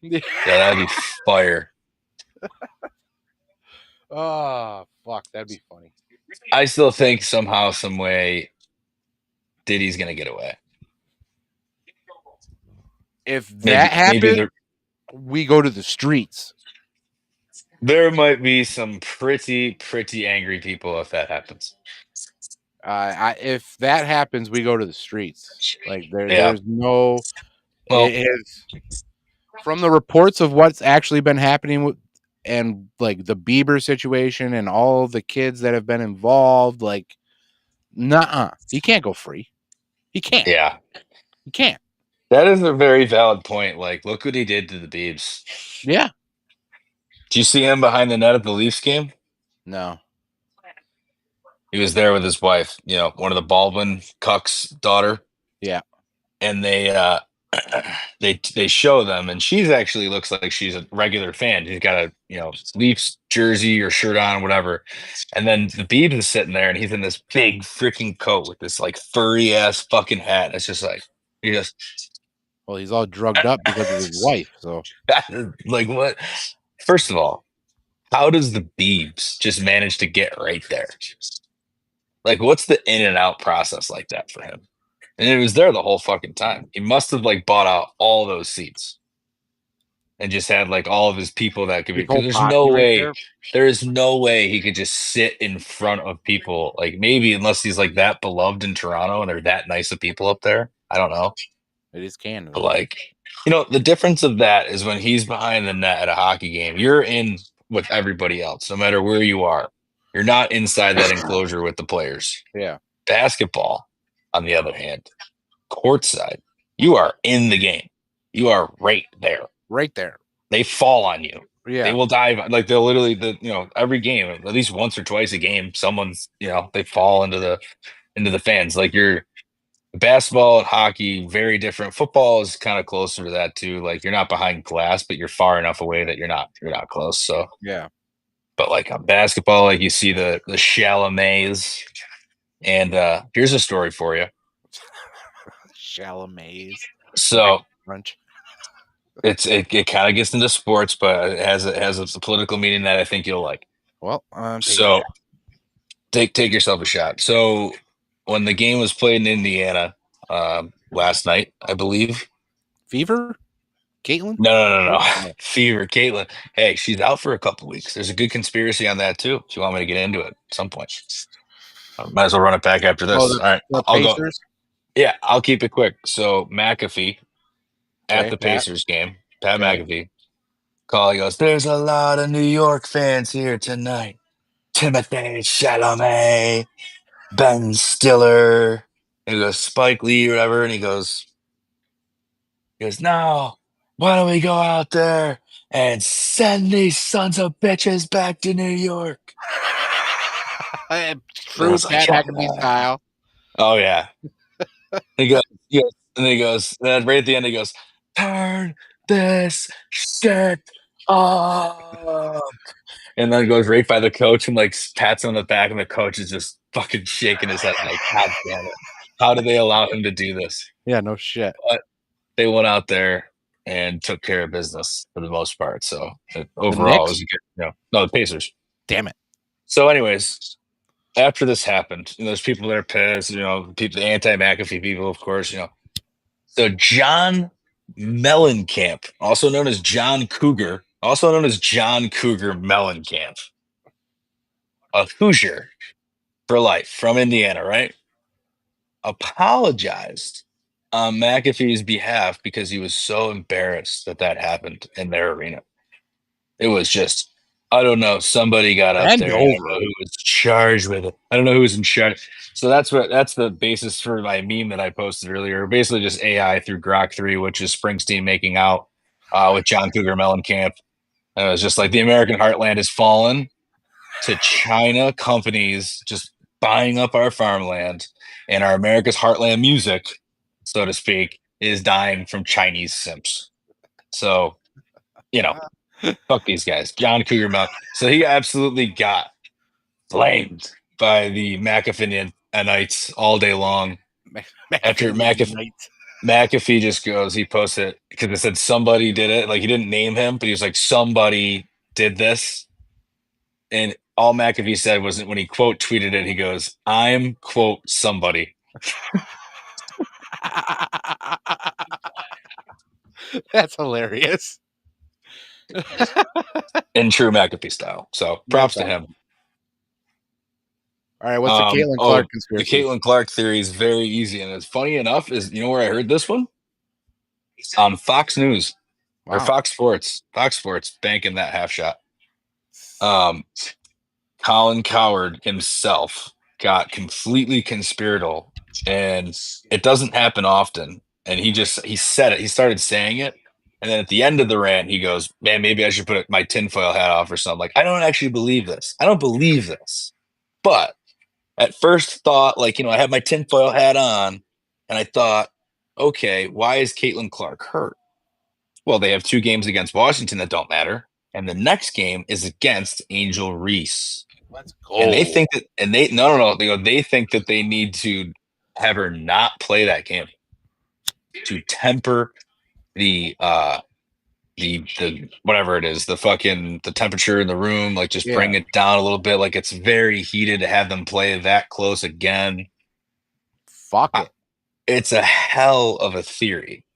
Yeah, that'd be fire. Oh fuck, that'd be funny. I still think somehow, some way, Diddy's gonna get away. If that happens, we go to the streets. There might be some pretty angry people if that happens. If that happens, we go to the streets. Like there's no. Well, from the reports of what's actually been happening with, and like the Bieber situation and all of the kids that have been involved, like, nuh-uh, he can't go free. He can't. Yeah, he can't. That is a very valid point. Like, look what he did to the Biebs. Yeah. Do you see him behind the net at the Leafs game? No. He was there with his wife, one of the Baldwin Cuck's daughter. Yeah. And they show them, and she's actually looks like she's a regular fan. She's got a Leafs jersey or shirt on, whatever. And then the Biebs is sitting there, and he's in this big freaking coat with this like furry ass fucking hat. It's just like well, he's all drugged up because of his wife. So like, what? First of all, how does the Biebs just manage to get right there? Like, what's the in and out process like that for him? And it was there the whole fucking time. He must have like bought out all those seats and just had like all of his people that could be. Because there is no way he could just sit in front of people. Like, maybe unless he's like that beloved in Toronto and they're that nice of people up there. I don't know. It is Canada. But like, the difference of that is when he's behind the net at a hockey game, you're in with everybody else, no matter where you are. You're not inside that enclosure with the players. Yeah. Basketball, on the other hand, courtside, you are in the game. You are right there. Right there. They fall on you. Yeah. They will dive. Like, they'll literally, every game, at least once or twice a game, someone's, they fall into the fans. Like, basketball and hockey, very different. Football is kind of closer to that too. Like, you're not behind glass, but you're far enough away that you're not close. So yeah. But like on basketball, like you see the Chalamets. And here's a story for you. Chalamets. So Crunch. it kind of gets into sports, but it has a political meaning that I think you'll like. Well, so take yourself a shot. So when the game was played in Indiana last night, I believe. Fever? Caitlin? No. Fever, Caitlin. Hey, she's out for a couple weeks. There's a good conspiracy on that too. If you want me to get into it at some point, I might as well run it back after this. All right, I'll go. Yeah, I'll keep it quick. So McAfee at the Pacers game, Pat McAfee, he goes, "There's a lot of New York fans here tonight. Timothée Chalamet, Ben Stiller." He goes, Spike Lee or whatever, and he goes, "No. Why don't we go out there and send these sons of bitches back to New York?" True Pat McAfee style. Oh, yeah. He goes, and he goes, and then right at the end, he goes, "Turn this shit up. And then goes right by the coach and like pats him on the back, and the coach is just fucking shaking his head like, God damn it. How did they allow him to do this? Yeah, no shit. But they went out there and took care of business for the most part. So The overall, it Knicks? was a good, no, the Pacers. Damn it. So, anyways, after this happened, there's people that are pissed, people, the anti-McAfee people, of course, So John Mellencamp, also known as John Cougar, also known as John Cougar Mellencamp, a Hoosier for life from Indiana, right? Apologized on McAfee's behalf because he was so embarrassed that that happened in their arena. It was just, I don't know. Somebody got up Bend there. I don't over. know who was charged with it. I don't know who was in charge. So that's the basis for my meme that I posted earlier. Basically, just AI through Grok 3, which is Springsteen making out with John Cougar Mellencamp. And it was just like the American heartland has fallen to China companies just buying up our farmland, and our America's heartland music, so to speak, is dying from Chinese simps. So, you know, fuck these guys. John Cougar Mount. So he absolutely got flamed by the McAfee-ites all day long. After McAfee just goes, he posted because it said somebody did it. Like he didn't name him, but he was like, somebody did this. And all McAfee said was when he quote tweeted it, he goes, I'm quote somebody. That's hilarious. In true McAfee style. So props to him. All right, what's the Caitlin Clark conspiracy? The Caitlin Clark theory is very easy, and it's funny enough. Is where I heard this one? On Fox News or Fox Sports. Fox Sports banking that half shot. Colin Cowherd himself got completely conspiratorial, and it doesn't happen often. And he said it. He started saying it, and then at the end of the rant, he goes, "Man, maybe I should put my tinfoil hat off or something." Like, I don't actually believe this. I don't believe this, but at first thought, like, I had my tinfoil hat on and I thought, okay, why is Caitlin Clark hurt? Well, they have 2 games against Washington that don't matter. And the next game is against Angel Reese. Let's go. And they think that, they think that they need to have her not play that game to temper the whatever it is, the temperature in the room, like just bring it down a little bit. Like it's very heated to have them play that close again. Fuck it. It's a hell of a theory.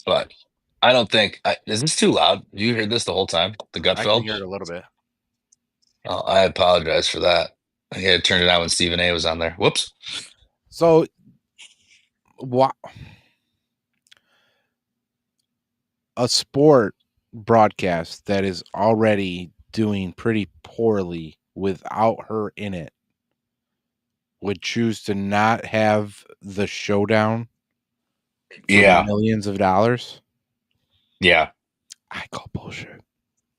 But I don't think, is this too loud? You heard this the whole time? The Gutfeld? I can hear it a little bit. Oh, I apologize for that. I had to turn it out when Stephen A was on there. Whoops. So what? A sport broadcast that is already doing pretty poorly without her in it would choose to not have the showdown for millions of dollars. Yeah. I call bullshit.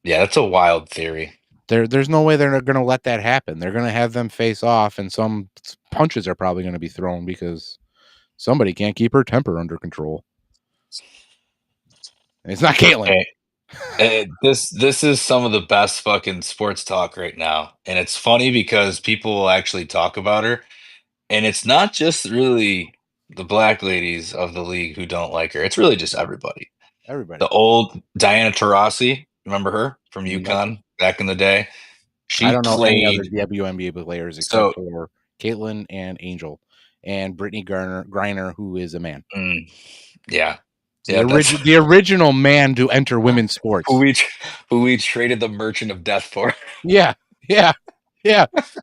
Yeah, that's a wild theory. There's no way they're going to let that happen. They're going to have them face off, and some punches are probably going to be thrown because somebody can't keep her temper under control. It's not Caitlin. This is some of the best fucking sports talk right now. And it's funny because people will actually talk about her. And it's not just really the black ladies of the league who don't like her. It's really just everybody. The old Diana Taurasi, remember her from UConn back in the day? I don't know any other WNBA players except for Caitlin and Angel and Brittany Griner, who is a man. Yeah. The original man to enter women's sports. Who we traded the Merchant of Death for. Yeah.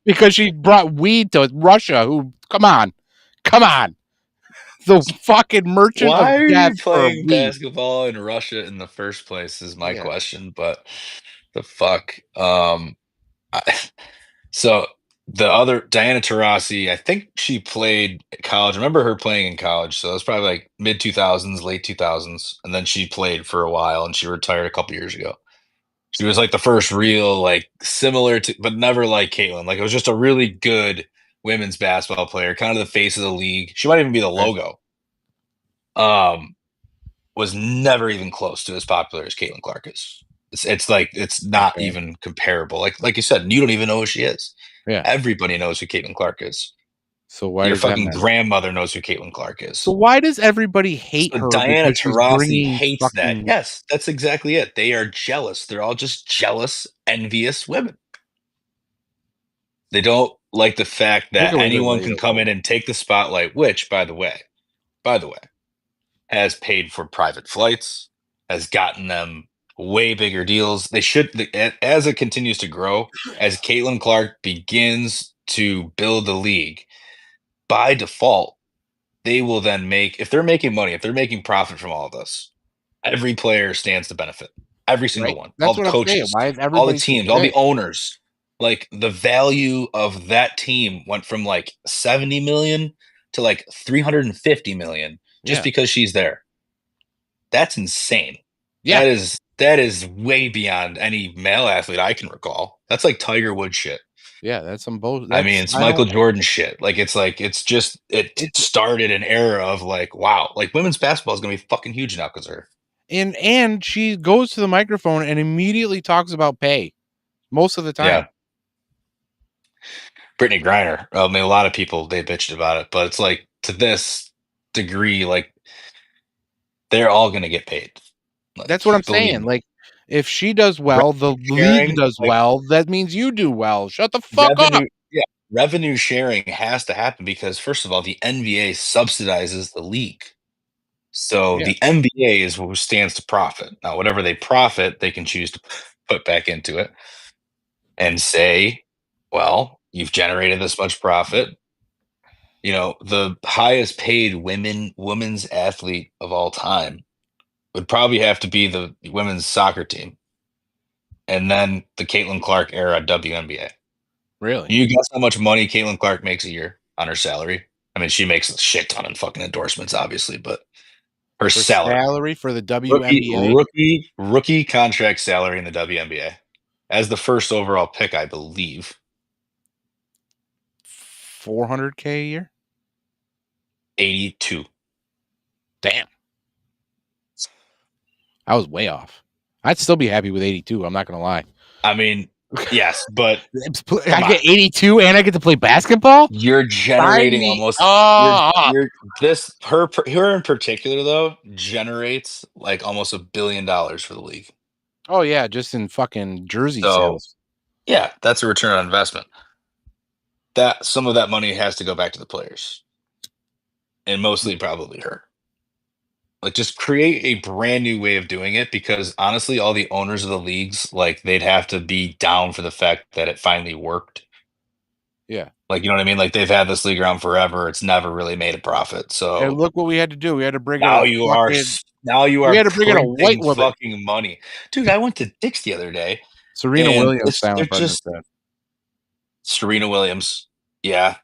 Because she brought weed to Russia. Come on. The fucking Merchant of Death. Why are you playing basketball in Russia in the first place is my question. But the fuck. So the other Diana Taurasi, I think she played college. I remember her playing in college. So it was probably like mid 2000s, late 2000s. And then she played for a while and she retired a couple years ago. She was like the first real, like similar to, but never like Caitlin. Like it was just a really good women's basketball player, kind of the face of the league. She might even be the logo. was never even close to as popular as Caitlin Clark is. It's like it's not Okay. even comparable. Like you said, you don't even know who she is. Yeah. Everybody knows who Caitlin Clark is. So why Your does that fucking matter? grandmother knows who Caitlin Clark So is. why does everybody hate So her Diana because she's Taurasi bringing hates that. fucking Yes, that's exactly it. They are jealous. They're all just jealous, envious women. They don't like the fact Take that a little bit anyone can come relatable. in and take the spotlight, which, by the way, has paid for private flights, has gotten them way bigger deals. They should, as it continues to grow, as Caitlin Clark begins to build the league, by default, they will then make, if they're making money, if they're making profit from all of this, every player stands to benefit. Every single Right? one. All That's the what I'm saying. coaches, Why is all the everybody so teams, all the pissed? owners. Like the value of that team went from like 70 million to like 350 million just Yeah. because she's there. That's insane. Yeah. That is way beyond any male athlete I can recall. That's like Tiger Woods shit. Yeah, that's some bull I mean, that's it's I Michael don't Jordan shit. It's just it it's started an era of like, wow, like women's basketball is gonna be fucking huge now because of her. and she goes to the microphone and immediately talks about pay most of the Yeah, time. Brittany Griner. I mean, a lot of people they bitched about it, but it's like to this degree, like they're all gonna get paid. That's what I'm Like, believe saying. me. Like if she does well, the Revenue league sharing, does like well. That means you do well. Shut the fuck up. revenue, yeah, revenue sharing has to happen because first of all, the NBA subsidizes the league. So Yeah. the NBA is who stands to profit. Now, whatever they profit, they can choose to put back into it and say, well, you've generated this much profit. The highest paid women's athlete of all time would probably have to be the women's soccer team and then the Caitlin Clark era WNBA. Really? You guess how much money Caitlin Clark makes a year on her salary? I mean, she makes a shit ton of fucking endorsements, obviously, but her For salary, salary for the rookie, WNBA? rookie, rookie contract salary in the WNBA as the first overall pick, I believe, 400K a year? 82. Damn. I was way off. I'd still be happy with 82. I'm not going to lie. I mean, yes, but I come on. get 82 and I get to play basketball? You're Sign generating me almost up. you're this her in particular though generates like almost $1 billion for the league. Oh yeah, just in fucking jersey So sales. yeah, that's a return on investment. That some of that money has to go back to the players and mostly probably her. Like just create a brand new way of doing it because honestly, all the owners of the leagues, like they'd have to be down for the fact that it finally worked. Yeah. Like, you know what I mean? Like they've had this league around forever. It's never really made a profit. And So look what we had to do. We had to bring in now a you are fucking now you we are had to bring in a white printing woman. fucking money. Dude, I went to Dick's the other day Serena and Williams, it's they're silent partner just said. Serena Williams. Yeah.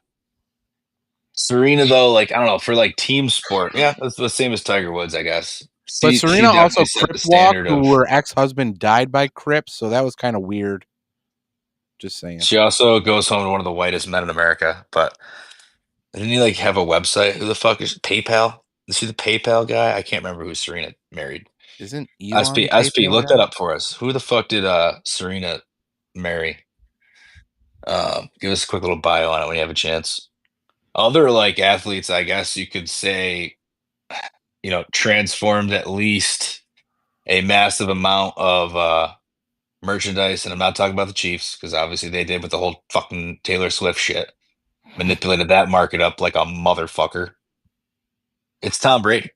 Serena though, like I don't know, for like team sport, yeah, that's the same as Tiger Woods, I guess. But She Serena definitely also set crip the walked, standard who of her ex-husband died by crips, so that was kind of weird. Just saying. she also goes home to one of the whitest men in America. But didn't he like have a website? Who the fuck is PayPal? Is he the PayPal guy? I can't remember who Serena married. Isn't Elon SP, the SP, PayPal look that guy? up for us. Who the fuck did Serena marry? Give us a quick little bio on it when you have a chance. Other like athletes, I guess you could say, transformed at least a massive amount of merchandise, and I'm not talking about the Chiefs because obviously they did with the whole fucking Taylor Swift shit, manipulated that market up like a motherfucker. It's Tom Brady.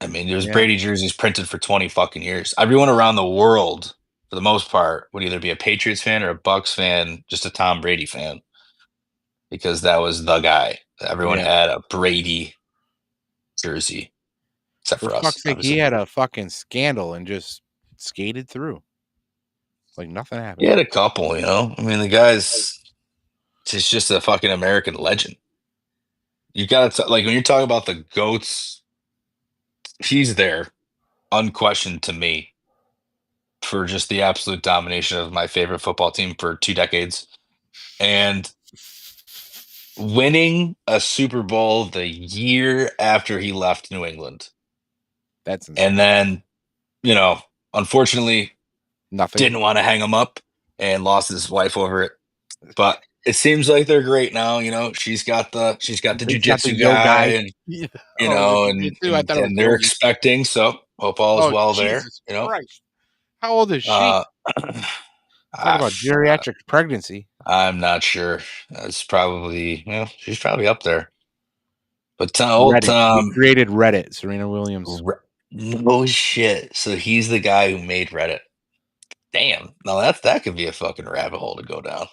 I mean, there's Yeah. Brady jerseys printed for 20 fucking years. Everyone around the world, for the most part, would either be a Patriots fan or a Bucks fan, just a Tom Brady fan, because that was the guy. Everyone Yeah. had a Brady jersey, except For for us, fuck's sake, he obviously. had a fucking scandal and just skated through. Like nothing He happened. had a couple, I mean, the guy's just a fucking American legend. You got to like when you're talking about the goats, he's there, unquestioned to me, for just the absolute domination of my favorite football team for 2 decades, and winning a Super Bowl the year after he left New England. That's insane. And then, unfortunately, Nothing. didn't want to hang him up and lost his wife over it. But it seems like they're great now. She's got the He's got the jujitsu yo guy, guy. and Oh, is it and jujitsu? I and thought it was and they're yogi. expecting. So hope all is Oh, well there. Jesus Christ. How old is she? Uh, Talk about geriatric pregnancy. I'm not sure. It's probably she's probably up there. But old Reddit. He Tom, created Reddit, Serena Williams. no shit. So he's the guy who made Reddit. Damn. Now that could be a fucking rabbit hole to go down.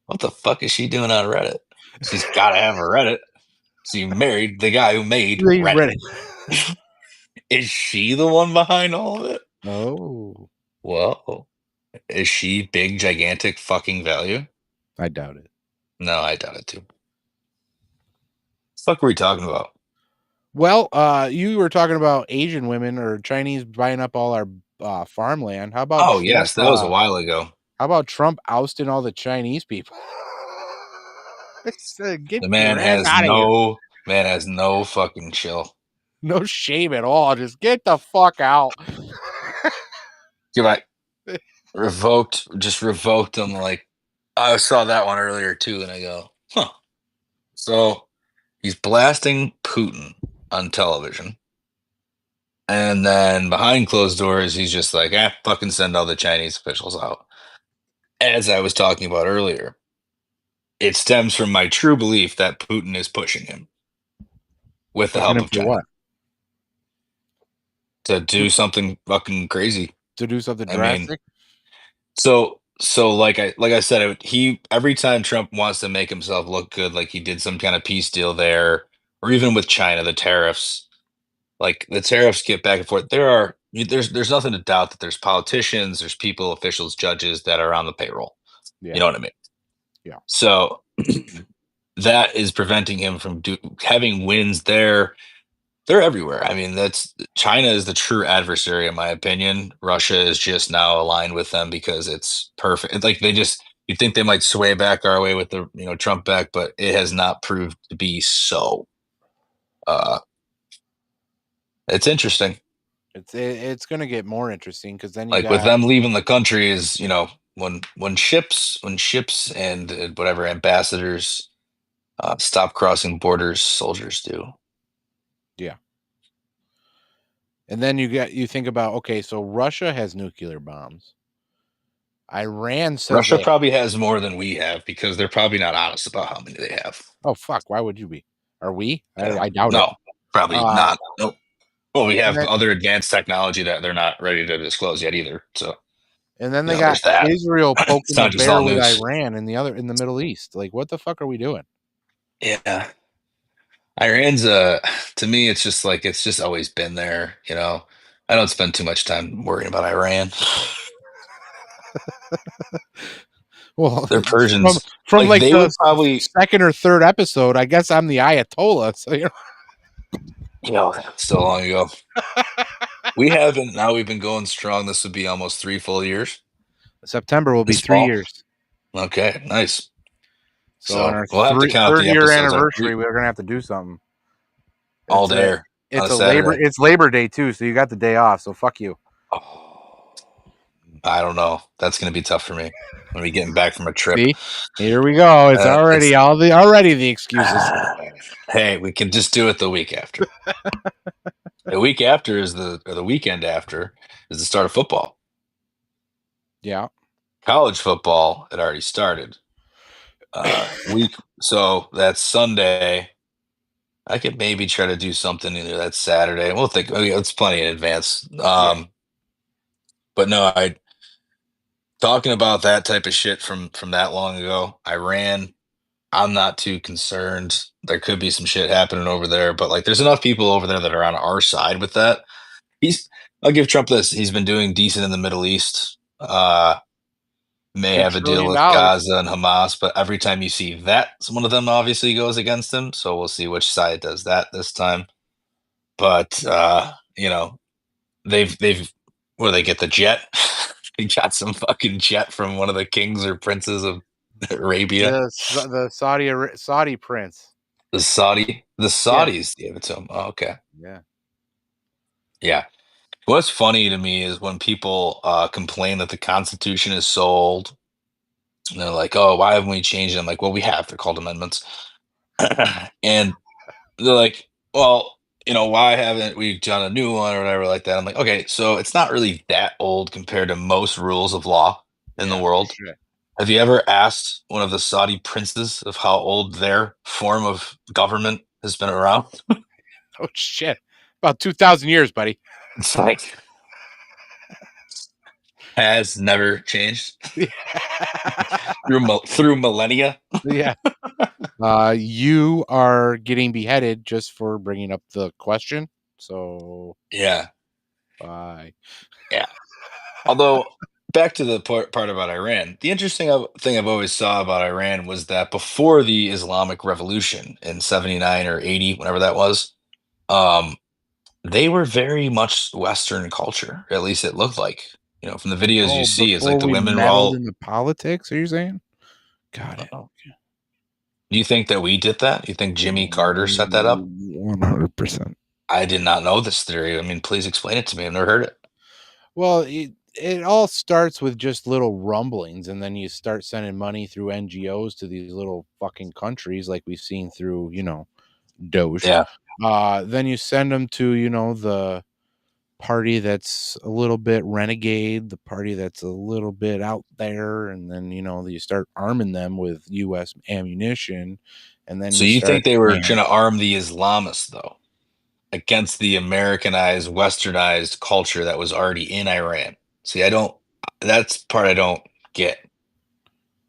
What the fuck is she doing on Reddit? She's got to have a Reddit. So you married the guy who made Reddit. Is she the one behind all of it? Oh. Whoa. Is she big, gigantic fucking value? I doubt it. No, I doubt it too. What the fuck were we talking about? Well, you were talking about Asian women or Chinese buying up all our farmland. How about Oh, Trump, yes. That was a while ago. how about Trump ousting all the Chinese people? Get The man your ass has out of here. no fucking chill. No shame at all. Just get the fuck out. Goodbye. Just revoked them. Like, I saw that one earlier too, and I go, huh. So he's blasting Putin on television. And then behind closed doors, he's just like, fucking send all the Chinese officials out. As I was talking about earlier, it stems from my true belief that Putin is pushing him with the Pushing help him of for China what? to do something fucking crazy. To do something I mean, drastic? so like I said, he every time Trump wants to make himself look good, like he did some kind of peace deal there, or even with China, the tariffs. Like the tariffs get back and forth. There's nothing to doubt that there's politicians, there's people, officials, judges that are on the payroll. Yeah. You know what I mean? Yeah. So that is preventing him from having wins there. They're everywhere. I mean, China is the true adversary, in my opinion. Russia is just now aligned with them because it's perfect. It's like you'd think they might sway back our way with the Trump back, but it has not proved to be so. It's interesting. It's going to get more interesting because then you Like with got them leaving the country is when ships and whatever ambassadors stop crossing borders, soldiers do. yeah. And then you think about, okay, so Russia has nuclear bombs. Iran says Russia probably has more than we have because they're probably not honest about how many they have. Oh fuck! Why would you be? Are we? Yeah. I doubt it. No, probably not. Nope. Well, we have then, other advanced technology that they're not ready to disclose yet either. So, and then they got Israel poking the bear with Iran in the Middle East. Like, what the fuck are we doing? Yeah, Iran's to me, it's just always been there. I don't spend too much time worrying about Iran. Well, they're Persians. From like the probably second or third episode. I guess I'm the Ayatollah. So so long ago. We've been going strong. This would be almost 3 full years. September will be 3 years. Okay, nice. So on our we'll have to count 3rd-year anniversary, we're gonna have to do something. All day. It's Labor Day too, so you got the day off. So fuck you. Oh, I don't know. That's gonna be tough for me. When we getting back from a trip. See? Here we go. It's already the excuses. Hey, we can just do it the week after. The week after the weekend after is the start of football. Yeah. College football had already started. So that's Sunday. I could maybe try to do something either that Saturday. We'll think. It's plenty in advance. But no, talking about that type of shit from that long ago. Iran, I'm not too concerned. There could be some shit happening over there, but like, there's enough people over there that are on our side with that. I'll give Trump this. He's been doing decent in the Middle East. May have a deal with Gaza and Hamas, but every time you see that, one of them obviously goes against him. So we'll see which side does that this time. But they've where they get the jet. They got some fucking jet from one of the kings or princes of Arabia. The Saudi prince. The Saudis gave it to him. Oh, okay. Yeah. Yeah. What's funny to me is when people complain that the Constitution is so old, and they're like, "Oh, why haven't we changed it?" I'm like, "Well, we have. They're called amendments." And they're like, "Well, why haven't we done a new one or whatever like that?" I'm like, "Okay, so it's not really that old compared to most rules of law in the Yeah, world. shit. Have you ever asked one of the Saudi princes of how old their form of government has been around?" Oh shit. About 2,000 years, buddy. It's like has never changed through millennia. Yeah. You are getting beheaded just for bringing up the question. So, Yeah, bye. yeah. Although back to the part about Iran, the interesting thing I've always saw about Iran was that before the Islamic Revolution in 79 or 80, whenever that was, um, they were very much Western culture. At least it looked like. From the videos you Oh, see, it's before like the we women were meddled all. in the politics, are you saying? Got it. Uh-oh. Do you think that we did that? You think Jimmy Carter set that up? 100%. I did not know this theory. I mean, please explain it to me. I've never heard it. Well, it all starts with just little rumblings, and then you start sending money through NGOs to these little fucking countries, like we've seen through, Doge. Yeah. Then you send them to, the party that's a little bit renegade, the party that's a little bit out there, and then, you start arming them with U.S. ammunition, and then So you you start, think they were man, trying to arm the Islamists though, against the Americanized, westernized culture that was already in Iran? See, I don't. That's part I don't get.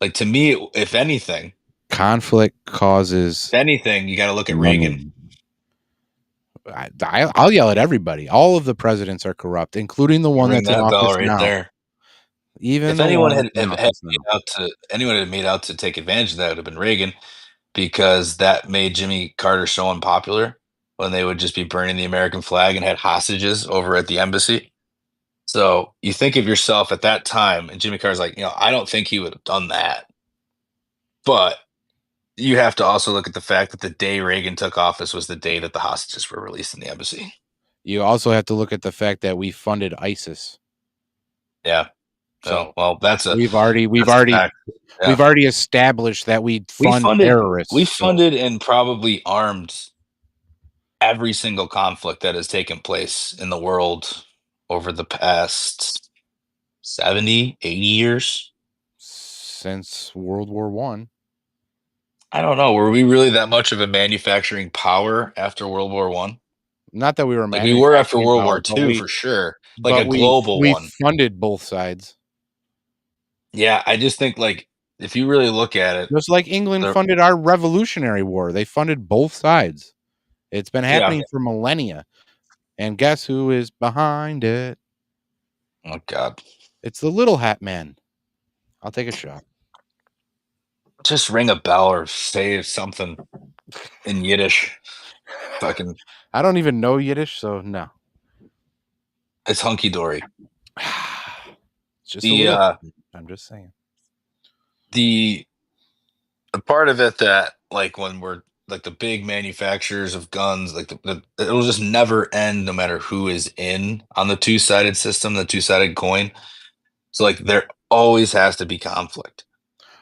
Like to me, conflict causes if anything, you got to look at Reagan. money. I'll yell at everybody. All of the presidents are corrupt, including the You one ring that's in that bell office right now. there. Even If the anyone one had, that's in had office now. made out to take advantage of that, it would have been Reagan, because that made Jimmy Carter so unpopular when they would just be burning the American flag and had hostages over at the embassy. So you think of yourself at that time, and Jimmy Carter's like, I don't think he would have done that. But you have to also look at the fact that the day Reagan took office was the day that the hostages were released in the embassy. You also have to look at the fact that we funded ISIS. Yeah. Oh, So well, we've already we've that's a already fact. we've Yeah. already established that we We fund funded we terrorists. So funded and probably armed every single conflict that has taken place in the world over the past 70, 80 years. since World War One. I don't know. Were we really that much of a manufacturing power after World War One? Not that we were Like we were after manufacturing World power, War but Two we for sure, like but a we global we one. funded both sides. Yeah, I just think like if you really look at it, Just like England the funded our Revolutionary War. They funded both sides. It's been yeah. happening for millennia. And guess who is behind it? Oh God, It's the little hat man. I'll take a shot. just ring a bell or say something in Yiddish. Fucking, I don't even know Yiddish, so no. it's hunky dory. It's just a The little. uh, I'm just saying. the the part of it that like when we're like the big manufacturers of guns, like it'll just never end no matter who is in on the two-sided system, the two-sided coin. So like there always has to be conflict.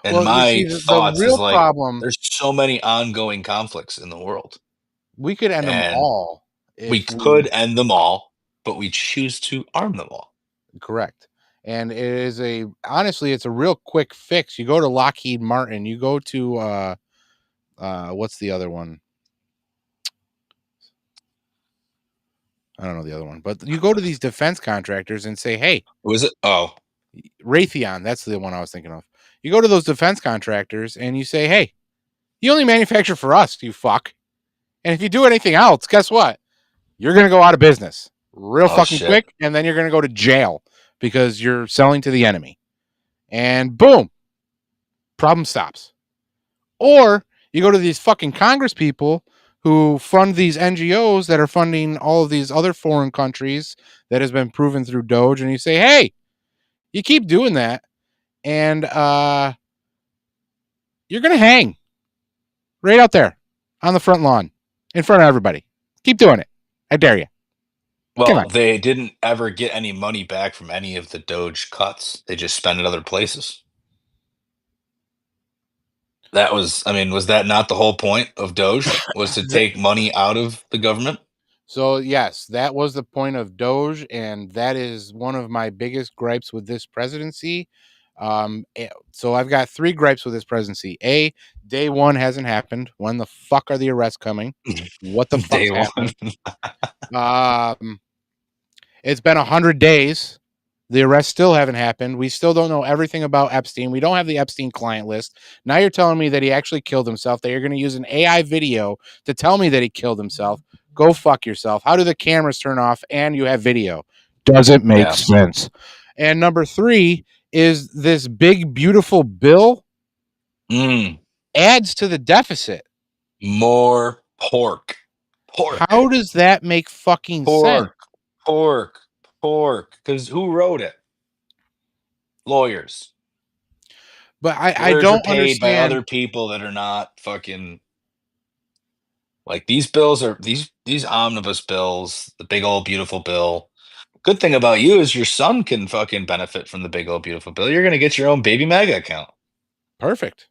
And Well, you see, my the thoughts is real like problem, there's so many ongoing conflicts in the world. we could end them And all we if could we end them all, but we choose to arm them all. correct. And it is honestly, it's a real quick fix. You go to Lockheed Martin, you go to what's the other one? I don't know the other one, but you go to these defense contractors and say, "Hey, Who is it? Oh, Raytheon, that's the one I was thinking of." You go to those defense contractors and you say, "Hey, you only manufacture for us, you fuck. And if you do anything else, guess what? You're going to go out of business real oh fucking shit. quick, and then you're going to go to jail because you're selling to the enemy." And boom, problem stops. Or you go to these fucking Congress people who fund these NGOs that are funding all of these other foreign countries that has been proven through Doge, and you say, "Hey, you keep doing that, and you're going to hang right out there on the front lawn in front of everybody. Keep doing it. I dare you." Come Well, on. they didn't ever get any money back from any of the Doge cuts. They just spent it other places. That was, I mean, was that not the whole point of Doge? Was to Th- take money out of the government? So yes, that was the point of Doge, and that is one of my biggest gripes with this presidency. So I've got three gripes with this presidency. A, day one hasn't happened. When the fuck are the arrests coming? What the Day fuck's one. happening? Um, it's been 100 days. The arrests still haven't happened. We still don't know everything about Epstein. We don't have the Epstein client list. Now you're telling me that he actually killed himself, that you're going to use an AI video to tell me that he killed himself. Go fuck yourself. How do the cameras turn off and you have video? Doesn't make Yeah. sense. And number three is this big, beautiful bill Mm, adds to the deficit. more pork. Pork. How does that make fucking sense? Pork. Pork. Pork. Because who wrote it? Lawyers. But I Lawyers are don't paid by understand. other people that are not fucking like these bills are these omnibus bills, the big old beautiful bill. Good thing about you is your son can fucking benefit from the big old beautiful bill. You're gonna get your own baby MAGA account. Perfect.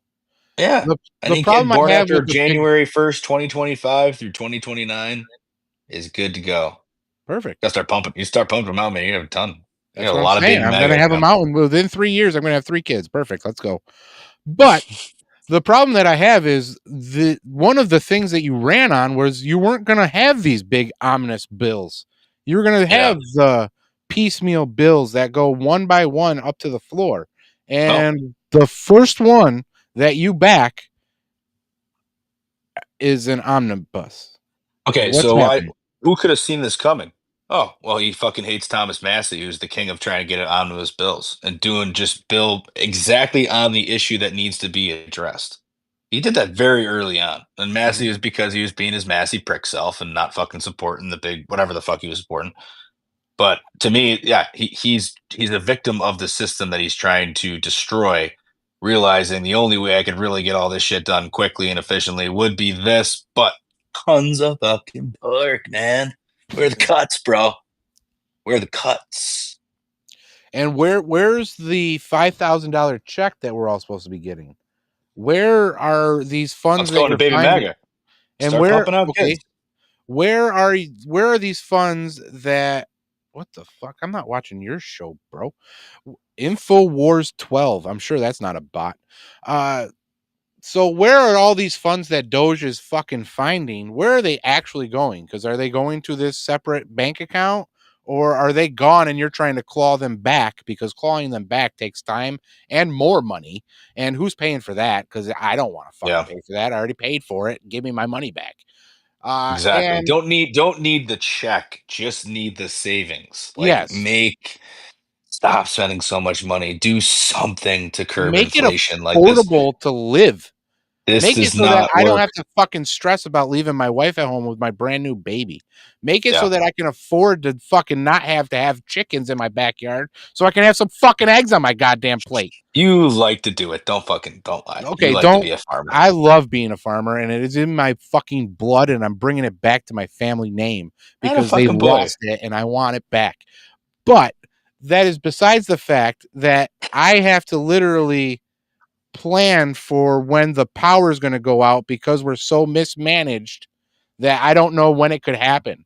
Yeah. The, the Any kid problem I born have after with the big January 1st, 2025 through 2029 is good to go. perfect. Gotta start pumping. You start pumping them out, man. You have a ton. You That's got a what I'm lot of saying. baby I'm gonna MAGA have a accounts. mountain within 3 years. I'm gonna have three kids. Perfect. Let's go. But the problem that I have is the one of the things that you ran on was you weren't gonna have these big ominous bills. You were gonna Yeah. have the piecemeal bills that go one by one up to the floor. Well, And the first one that you back is an omnibus. okay, What's so happening? who could have seen this coming? Oh, well, he fucking hates Thomas Massey, who's the king of trying to get it omnibus bills and doing just bill exactly on the issue that needs to be addressed. He did that very early on. And Mhm. Massey was because he was being his Massey prick self and not fucking supporting the big whatever the fuck he was supporting. But to me, yeah, he's a victim of the system that he's trying to destroy, realizing the only way I could really get all this shit done quickly and efficiently would be this, but tons of fucking pork, man. Where are the cuts, bro? Where are the cuts? And where's the $5,000 check that we're all supposed to be getting? Where are these funds Let's that go into you're Baby finding? MAGA. And Start where pumping out okay, kids. where are these funds that what the fuck? I'm not watching your show, bro. Infowars 12. I'm sure that's not a bot. Uh so where are all these funds that Doge is fucking finding? Where are they actually going? Because are they going to this separate bank account or are they gone and you're trying to claw them back? Because clawing them back takes time and more money. And who's paying for that? Because I don't want to fucking Yeah, pay for that. I already paid for it. Give me my money back. exactly. And Don't need the check, just need the savings. Like yes, make stop spending so much money. Do something to curb make it inflation. Like this affordable to live. this Make it does so that not I don't work. have to fucking stress about leaving my wife at home with my brand new baby. Make it so Yeah. that I can afford to fucking not have to have chickens in my backyard so I can have some fucking eggs on my goddamn plate. You like to do it. Don't lie. You Okay, like to don't be a farmer. I love being a farmer and it is in my fucking blood and I'm bringing it back to my family name And a because they fucking boy. lost it and I want it back. But that is besides the fact that I have to literally plan for when the power is going to go out because we're so mismanaged that I don't know when it could happen.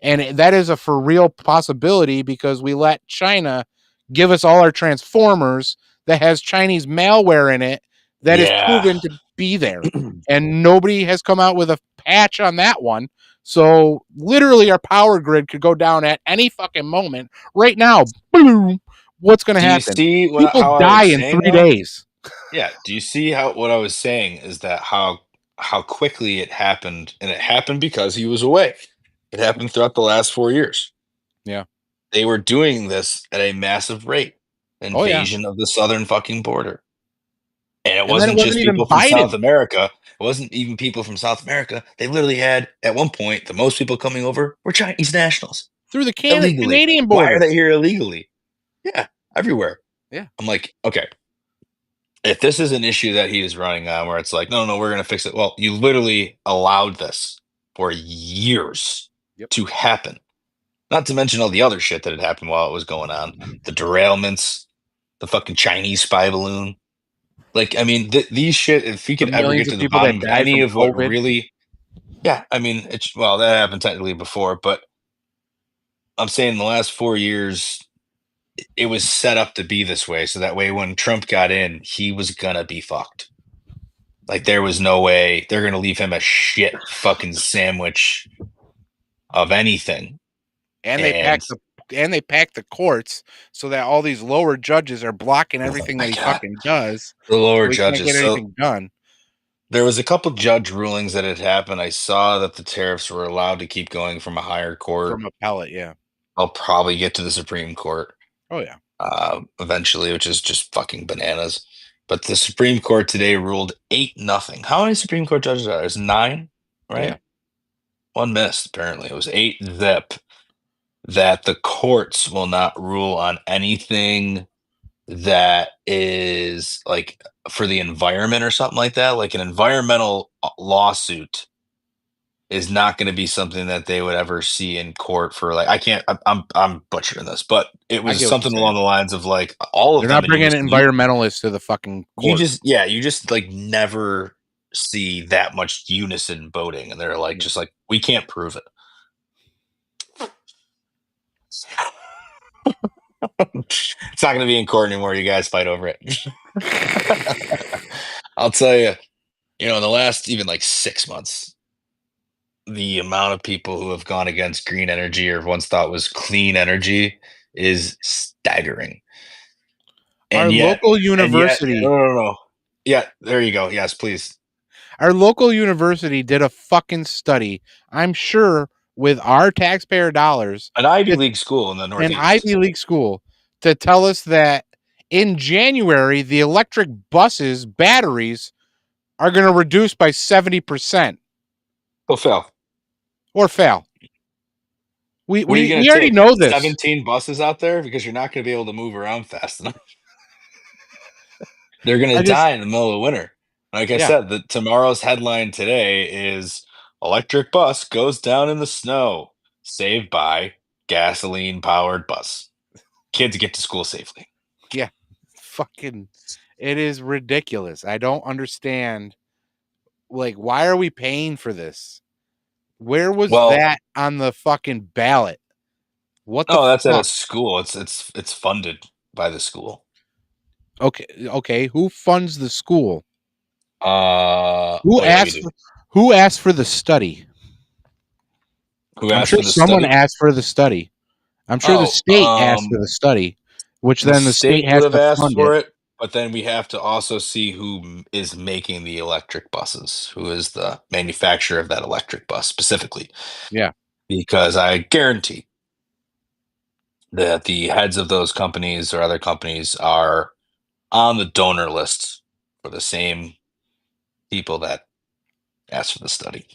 And that is a for real possibility because we let China give us all our transformers that has Chinese malware in it that is Yeah. proven to be there. And nobody has come out with a patch on that one. So literally our power grid could go down at any fucking moment right now. Boom. What's going to Do you happen? see People how I die was in saying 3 though? days. Yeah. Do you see how what I was saying is that how quickly it happened, and it happened because he was away. It happened throughout the last 4 years. Yeah. They were doing this at a massive rate. Oh yeah. Invasion of the southern fucking border. And it And then it wasn't wasn't just even people from South Biden America. It wasn't even people from South America. They literally had, at one point, the most people coming over were Chinese nationals through the illegally. Canadian Why are border. they here illegally? Yeah, everywhere. Yeah. I'm like, okay, if this is an issue that he is running on where it's like, no, no, we're going to fix it. Well, you literally allowed this for years Yep. to happen. Not to mention all the other shit that had happened while it was going on. The derailments, the fucking Chinese spy balloon. Like, I mean, these shit, if we The could ever millions get of to the people that bottom of died any from of what COVID. really, yeah, I mean, well, that happened technically before, but I'm saying the last 4 years, it was set up to be this way. So that way, when Trump got in, he was gonna be fucked. Like, there was no way they're gonna leave him a shit fucking sandwich of anything. And they And pack the courts so that all these lower judges are blocking oh everything my that he God, fucking does, the lower so he can't judges. get So anything done there was a couple judge rulings that had happened. I saw that the tariffs were allowed to keep going from a higher court. from appellate. Yeah. I'll probably get to the Supreme Court Oh yeah. eventually, which is just fucking bananas. But the Supreme Court today ruled 8-0. How many Supreme Court judges are there? There's 9, Yeah. right? One missed, apparently. It was 8-0 that the courts will not rule on anything that is like for the environment or something like that. Like an environmental lawsuit is not going to be something that they would ever see in court for. Like, I can't, I'm butchering this, but it I was get what you're something along saying. the lines of like all of They're them, not and bringing environmentalists to the fucking you court. just yeah, you just like never see that much unison voting, and they're like Yeah. just like we can't prove it. It's not going to be in court anymore. You guys fight over it. I'll tell you, in the last even like 6 months, the amount of people who have gone against green energy or once thought was clean energy is staggering. Our And yet, local no, university, no, no, no. Yeah, there you go. Yes, please. our local university did a fucking study. I'm sure with our taxpayer dollars, An Ivy to League school in the an Northeast. Ivy League school, to tell us that in January the electric buses batteries are going to reduce by 70% Oh, Phil, or fail. We what are you we going we to already take? know this. 17 buses out there because you're not going to be able to move around fast enough. They're going I to just die in the middle of winter. Like I yeah. said, tomorrow's headline today is electric bus goes down in the snow, saved by gasoline powered bus. Kids get to school safely. Yeah. Fucking it is ridiculous. I don't understand, like, why are we paying for this? Where was Well, that on the fucking ballot? What the oh, that's at a fuck? school. It's funded by the school. Okay, who funds the school? Oh yeah, we do. Who asked for the study? Who I'm asked sure for the someone study? asked for the study. I'm sure the Oh, state asked for the study, which the then the state state would has have to asked fund for it. it, but then we have to also see who is making the electric buses, who is the manufacturer of that electric bus specifically, Yeah. because I guarantee that the heads of those companies or other companies are on the donor list for the same people that asked for the study.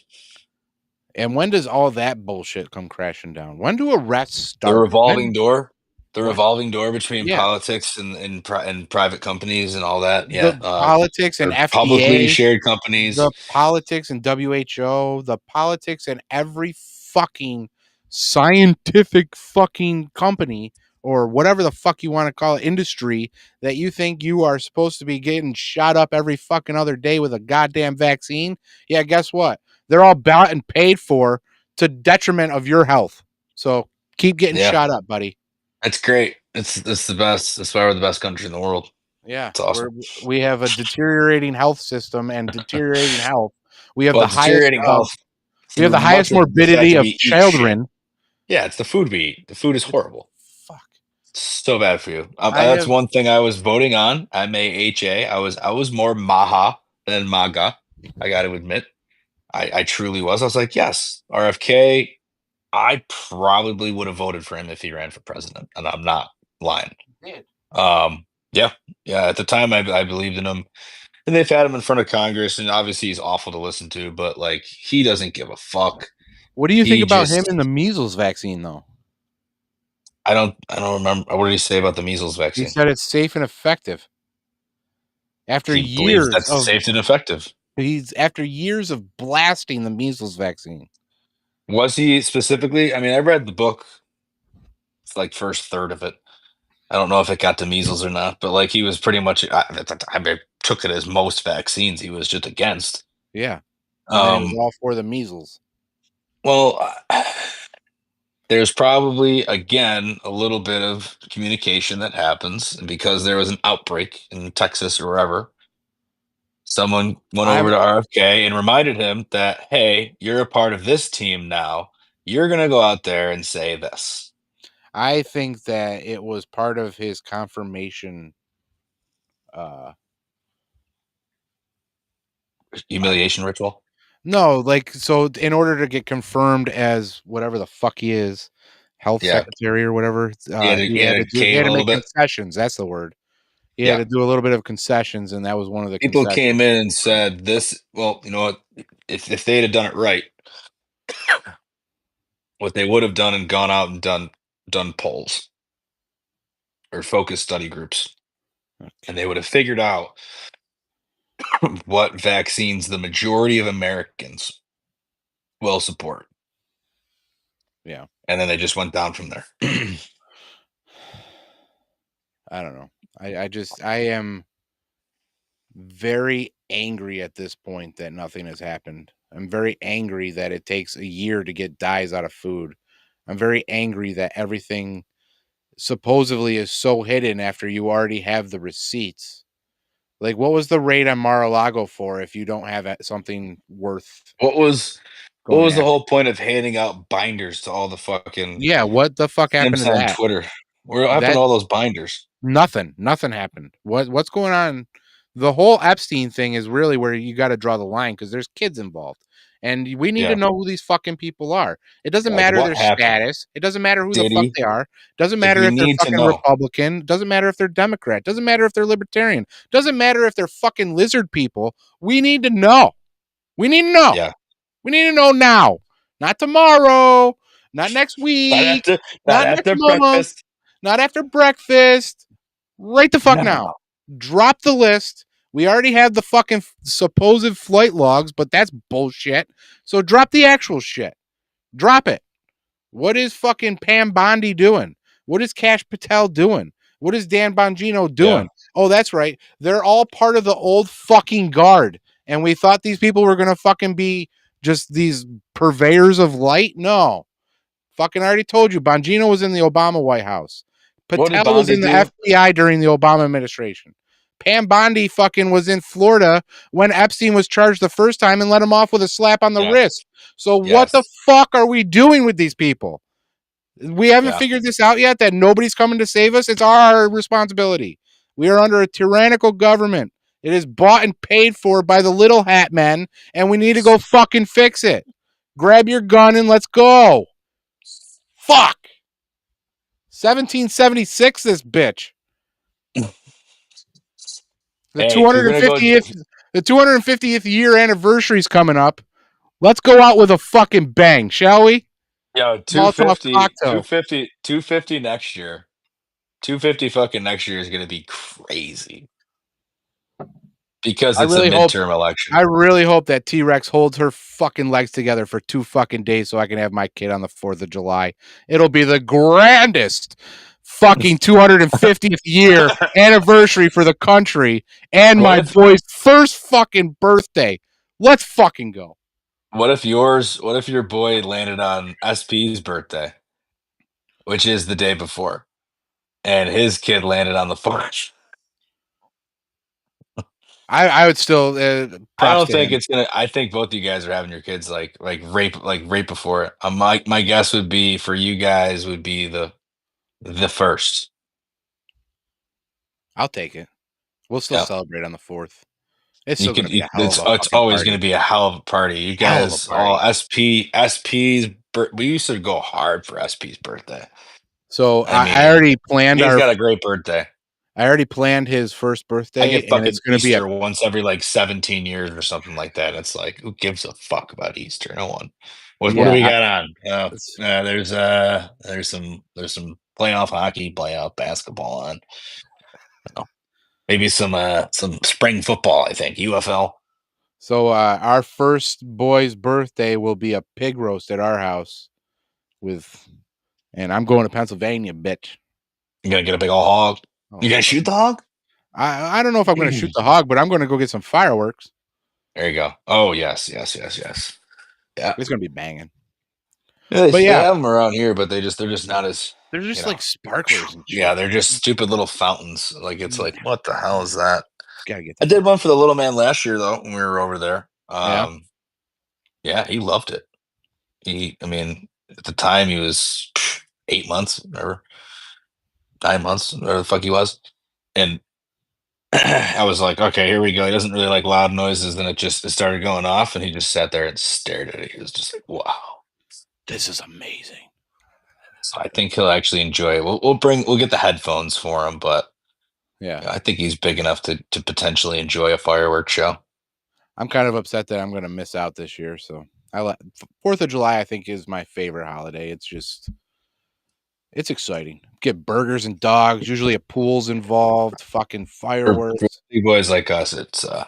And when does all that bullshit come crashing down? When do arrests The start? revolving When door, the what? revolving door between Yeah. politics and private companies and all that. The Yeah, politics and or publicly FDA, shared companies. the politics and WHO, the politics and every fucking scientific fucking company or whatever the fuck you want to call it, industry that you think you are supposed to be getting shot up every fucking other day with a goddamn vaccine. Yeah, guess what? They're all bought and paid for to detriment of your health. So keep getting Yeah, shot up, buddy. it's great. It's the best. That's why we're the best country in the world. Yeah, It's awesome. we have a deteriorating health system and deteriorating health. We have Well, the highest deteriorating health we have through the highest much of the fact morbidity that of we eat shit. children. Yeah, it's the food we eat. The food is It's horrible. fuck. It's so bad for you. I That's have one thing I was voting on. I'm a HA. I was more Maha than MAGA. I got to admit, I truly was. I was like, yes, RFK. I probably would have voted for him if he ran for president, and I'm not lying. Um, yeah, yeah. At the time, I believed in him, and they've had him in front of Congress, and obviously he's awful to listen to, but like he doesn't give a fuck. What do you think He about him just, and the measles vaccine though? I don't remember. What did he say about the measles He vaccine? said it's safe and effective. After He believes years that's of safe and effective. after years of blasting the measles vaccine. Was he specifically? I mean, I read the book. like first third of it. I don't know if it got to measles or not, but like he was pretty much. I took it as most vaccines he was just against. Yeah. And then it was Um, all for the measles. well, there's probably again a little bit of communication that happens, and because there was an outbreak in Texas or wherever, someone went over I'm to RFK and reminded him that, hey, you're a part of this team now. You're gonna go out there and say this I think that it was part of his confirmation. Uh, humiliation ritual. no, like so in order to get confirmed as whatever the fuck he is, health Yeah, secretary or whatever, he had to he cave had a to little make bit. concessions. That's the word. He had Yeah, to do a little bit of concessions, and that was one of the people concessions. came in and said this. Well, you know what? If they'd have done it right, what they would have done and gone out and done polls or focus study groups, and they Okay. would have figured out what vaccines the majority of Americans will support, Yeah. and then they just went down from there. I don't know. I am very angry at this point that nothing has happened. I'm very angry that it takes a year to get dyes out of food. I'm very angry that everything supposedly is so hidden after you already have the receipts. Like, what was the raid on Mar-a-Lago for if you don't have something worth what was what going was the after? whole point of handing out binders to all the fucking Yeah, what the fuck happened simps to on that? Twitter? What happened That to all those binders? Nothing happened. What's going on? The whole Epstein thing is really where you got to draw the line because there's kids involved, and we need to Yeah, know who these fucking people are. It doesn't like matter what their happened? status. It doesn't matter who the Did fuck he? they are. Doesn't Like matter we if they're need to fucking know. Republican. Doesn't matter if they're Democrat. Doesn't matter if they're Libertarian. Doesn't matter if they're fucking lizard people. We need to know. We need to know. Yeah, We need to know now, not tomorrow, not next not week, after not not next after month, breakfast. not after breakfast. Right the fuck now. No. Drop the list. We already have the fucking supposed flight logs, but that's bullshit. So drop the actual shit. Drop it. What is fucking Pam Bondi doing? What is Cash Patel doing? What is Dan Bongino Yeah. doing? Oh, that's right. They're all part of the old fucking guard. And we thought these people were going to fucking be just these purveyors of light. No. Fucking already told you. Bongino was in the Obama White House. What did Patel was Bondi in the do? FBI during the Obama administration. Pam Bondi fucking was in Florida when Epstein was charged the first time and let him off with a slap on the Yes. wrist. So what the Yes. fuck are we doing with these people? We haven't Yeah. figured this out yet that nobody's coming to save us. It's our responsibility. We are under a tyrannical government. It is bought and paid for by the little hat men, and we need to go fucking fix it. Grab your gun and let's go. Fuck. 1776, this bitch. The Hey, if you're gonna go, 250th the 250th year anniversary is coming up. Let's go out with a fucking bang, shall we? yo, Molotov 250, cocktail. 250 next year. 250 fucking next year is gonna be crazy because I it's a really hope midterm election. I really hope that T-Rex holds her fucking legs together for 2 fucking days so I can have my kid on the 4th of July. It'll be the grandest fucking 250th year anniversary for the country and What my if boy's first fucking birthday. Let's fucking go. what if your boy landed on SP's birthday, which is the day before, and his kid landed on the 4th? I would still I props don't to think him. it's gonna. I think both you guys are having your kids like right before it. My guess would be for you guys would be the first. I'll take it. We'll still Yeah, celebrate on the 4th. It's you still going could. to be You, a hell of a it's fucking always going party. to be a hell of a party. You Hell of a guys all party. SP's. We used to go hard for SP's birthday. So I I mean, already planned he's got a great birthday. I already planned his first I birthday, get and it's fucking going to be a Easter once every like 17 years or something like that. It's like, who gives a fuck about Easter? No one. What do yeah. we got on? It's, There's some playoff hockey, playoff basketball on. Maybe some spring football, I think. UFL. so our first boy's birthday will be a pig roast at our house with and I'm going to Pennsylvania, bitch. You gonna get a big old hog? Oh, You gonna shoot the hog? I don't know if I'm going to shoot the hog, but I'm going to go get some fireworks. There you go. Oh yes. Yeah. It's going to be banging. Yeah, But they yeah, have them around here, but they're just not as they're just like sparklers and shit. Yeah, they're just stupid little fountains. Like it's like, what the hell is that? Gotta get. I did one for the little man last year though when we were over there. Yeah. Yeah, he loved it. I mean, at the time he was 8 months, whatever, 9 months, whatever the fuck he was, and I was like, okay, here we go. He doesn't really like loud noises. Then it started going off, and he just sat there and stared at it. He was just like, wow, this is amazing. So I think he'll actually enjoy it. We'll get the headphones for him, but yeah, I think he's big enough to potentially enjoy a fireworks show. I'm kind of upset that I'm going to miss out this year. So 4th of July, I think, is my favorite holiday. It's exciting. Get burgers and dogs. Usually a pool's involved. Fucking fireworks. For big boys like us, it's a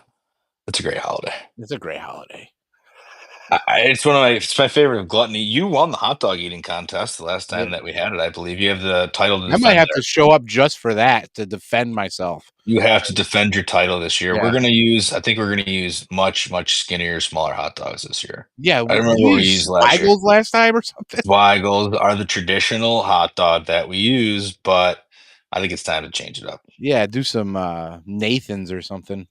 great holiday. It's a great holiday. It's my favorite of gluttony. You won the hot dog eating contest the last time that we had it, I believe. You have the title to I might have to show up just for that to defend myself. You have to defend your title this year. Yeah. I think we're gonna use much skinnier, smaller hot dogs this year. Yeah, I remember what we used last year. last time or something. Zweigels are the traditional hot dog that we use, but I think it's time to change it up. Yeah, do some Nathan's or something.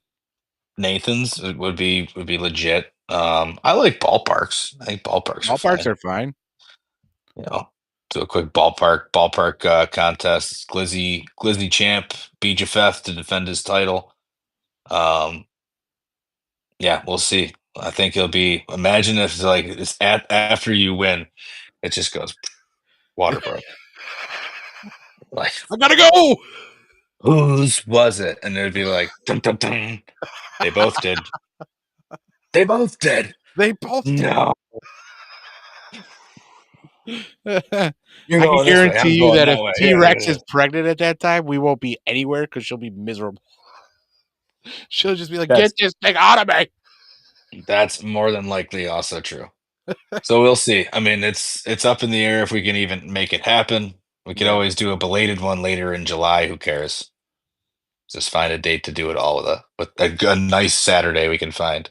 Nathan's would be legit. I like ballparks. I think ballparks are fine. You know, do a quick ballpark contest. Glizzy champ B. Japheth to defend his title. Yeah, we'll see. I think it'll be. Imagine if like it's after you win, it just goes water broke. Like I gotta go. Whose was it? And it'd be like, dun, dun, dun. They both did. They both did. They both did. No. I can guarantee you that if T-Rex is pregnant at that time, we won't be anywhere because she'll be miserable. She'll just be like, get this thing out of me. That's more than likely also true. So we'll see. I mean, it's up in the air if we can even make it happen. We could always do a belated one later in July. Who cares? Just find a date to do it all with a nice Saturday we can find.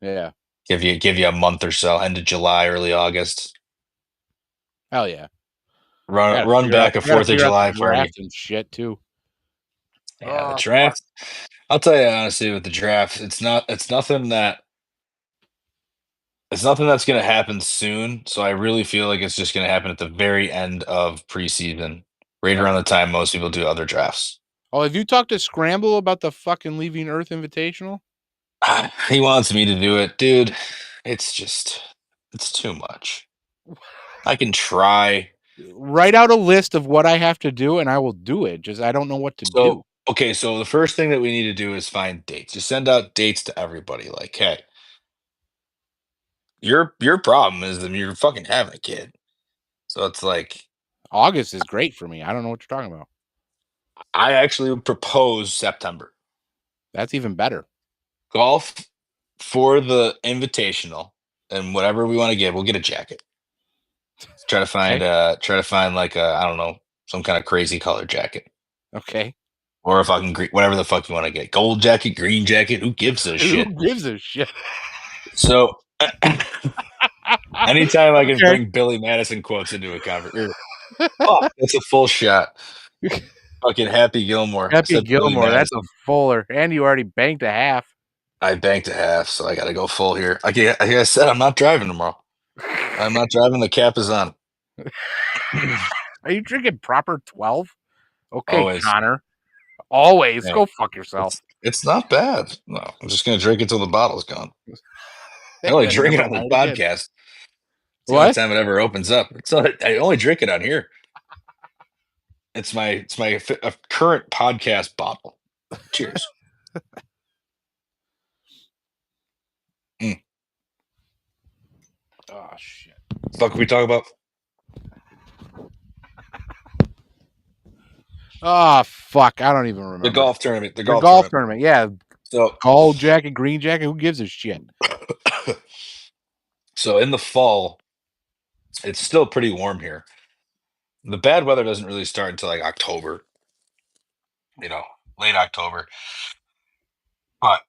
Yeah. Give you a month or so, end of July, early August. Hell yeah. Run back a 4th of July party and shit too. Yeah, the draft. I'll tell you honestly, with the draft, it's nothing that's going to happen soon. So I really feel like it's just going to happen at the very end of preseason, right around the time most people do other drafts. Oh, have you talked to Scramble about the fucking Leaving Earth Invitational? He wants me to do it, dude. It's too much. I can try. Write out a list of what I have to do, and I will do it. Just I don't know what to do. Okay, so the first thing that we need to do is find dates. Just send out dates to everybody. Like, hey, your problem is that you're fucking having a kid. So it's like August is great for me. I don't know what you're talking about. I actually would propose September. That's even better. Golf for the invitational and whatever we want to give, we'll get a jacket. Try to find like I don't know, some kind of crazy color jacket. Okay. Or if I can whatever the fuck you want to get. Gold jacket, green jacket, who gives a shit? Who gives a shit? So anytime I can bring Billy Madison quotes into a conversation. Oh, that's a full shot. Fucking Happy Gilmore. Happy Gilmore, that's a fuller. And you already banked a half. I banked a half, so I gotta go full here. Like I said, I'm not driving tomorrow. I'm not driving, the cap is on. Are you drinking proper 12? Okay, Always. Connor. Always. Yeah. Go fuck yourself. It's not bad. No, I'm just gonna drink it till the bottle's gone. I only drink it on the podcast. It's the only time it ever opens up. I only drink it on here. It's my current podcast bottle. Cheers. Oh shit. What the fuck we talk about? Oh fuck! I don't even remember. The golf tournament. The golf tournament. Yeah. So gold jacket, green jacket. Who gives a shit? So in the fall, it's still pretty warm here. The bad weather doesn't really start until like October, late October. But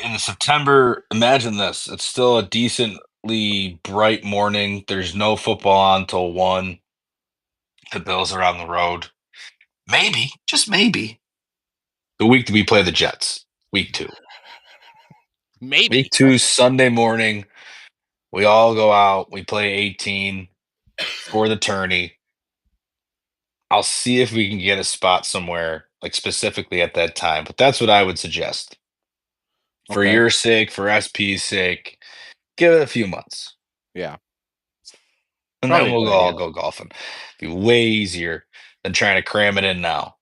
in September, imagine this. It's still a decently bright morning. There's no football on till 1. The Bills are on the road. Maybe, just maybe, the week that we play the Jets, week 2. Maybe. Week 2, Sunday morning, we all go out. We play 18 for the tourney. I'll see if we can get a spot somewhere, like specifically at that time. But that's what I would suggest. For Okay. your sake, for SP's sake, give it a few months. Yeah. And Probably then a we'll good all idea. go golfing. Be way easier than trying to cram it in now.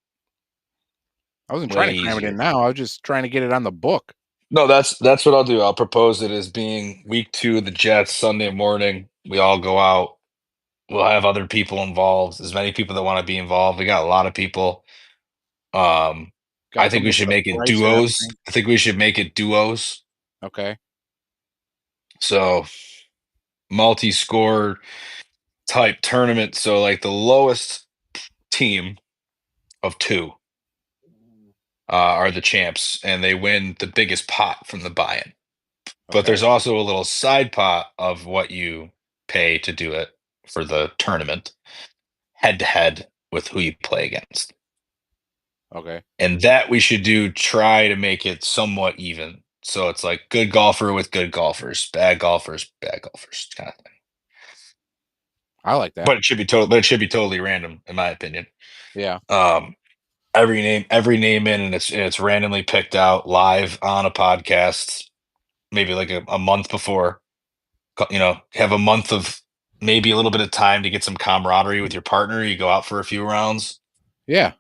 I wasn't trying Way to cram it in easier. now. I was just trying to get it on the book. No, that's what I'll do. I'll propose it as being week 2 of the Jets, Sunday morning. We all go out. We'll have other people involved, as many people that want to be involved. We got a lot of people. Got I to think come we up should with make a it price and duos. everything. I think we should make it duos. Okay. So multi-score type tournament. So like the lowest team of 2 are the champs, and they win the biggest pot from the buy-in. But Okay. there's also a little side pot of what you pay to do it for the tournament, head to head with who you play against. Okay. And that we should do, try to make it somewhat even. So it's like good golfer with good golfers, bad golfers, bad golfers kind of thing. I like that. But it should be totally random, in my opinion. Yeah. Um, every name in, and it's randomly picked out live on a podcast, maybe like a month before. Have a month of maybe a little bit of time to get some camaraderie with your partner. You go out for a few rounds, Yeah.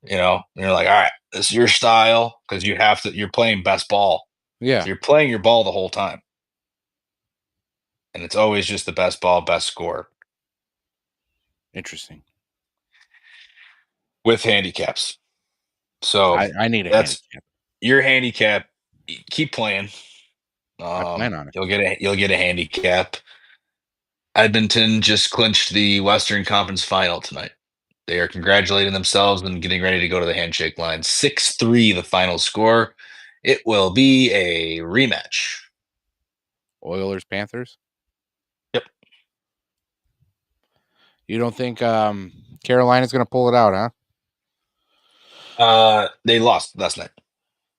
and you're like, all right, this is your style, because you're playing best ball. So Yeah. you're playing your ball the whole time. And it's always just the best ball, best score Interesting. with handicaps. So I need a that's handicap. your handicap. Keep playing. I plan on it. You'll get a handicap. Edmonton just clinched the Western Conference final tonight. They are congratulating themselves and getting ready to go to the handshake line. 6-3 the final score. It will be a rematch. Oilers, Panthers. Yep. You don't think Carolina's going to pull it out, huh? They lost last night.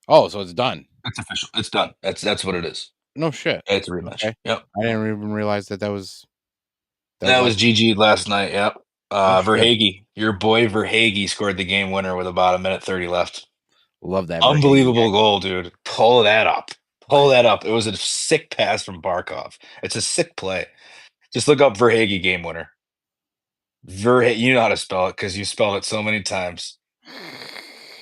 Oh, so it's done. It's official. It's done. That's what it is. No shit. It's a rematch. Okay. Yep. I didn't even realize that was That like was GG last night. Yep. no shit. Verhage, your boy Verhage scored the game winner with about 1:30 left. Love that. Unbelievable goal, dude. Pull that up. Pull that up. It was a sick pass from Barkov. It's a sick play. Just look up Verhage game winner. Verhage, you know how to spell it because you spelled it so many times.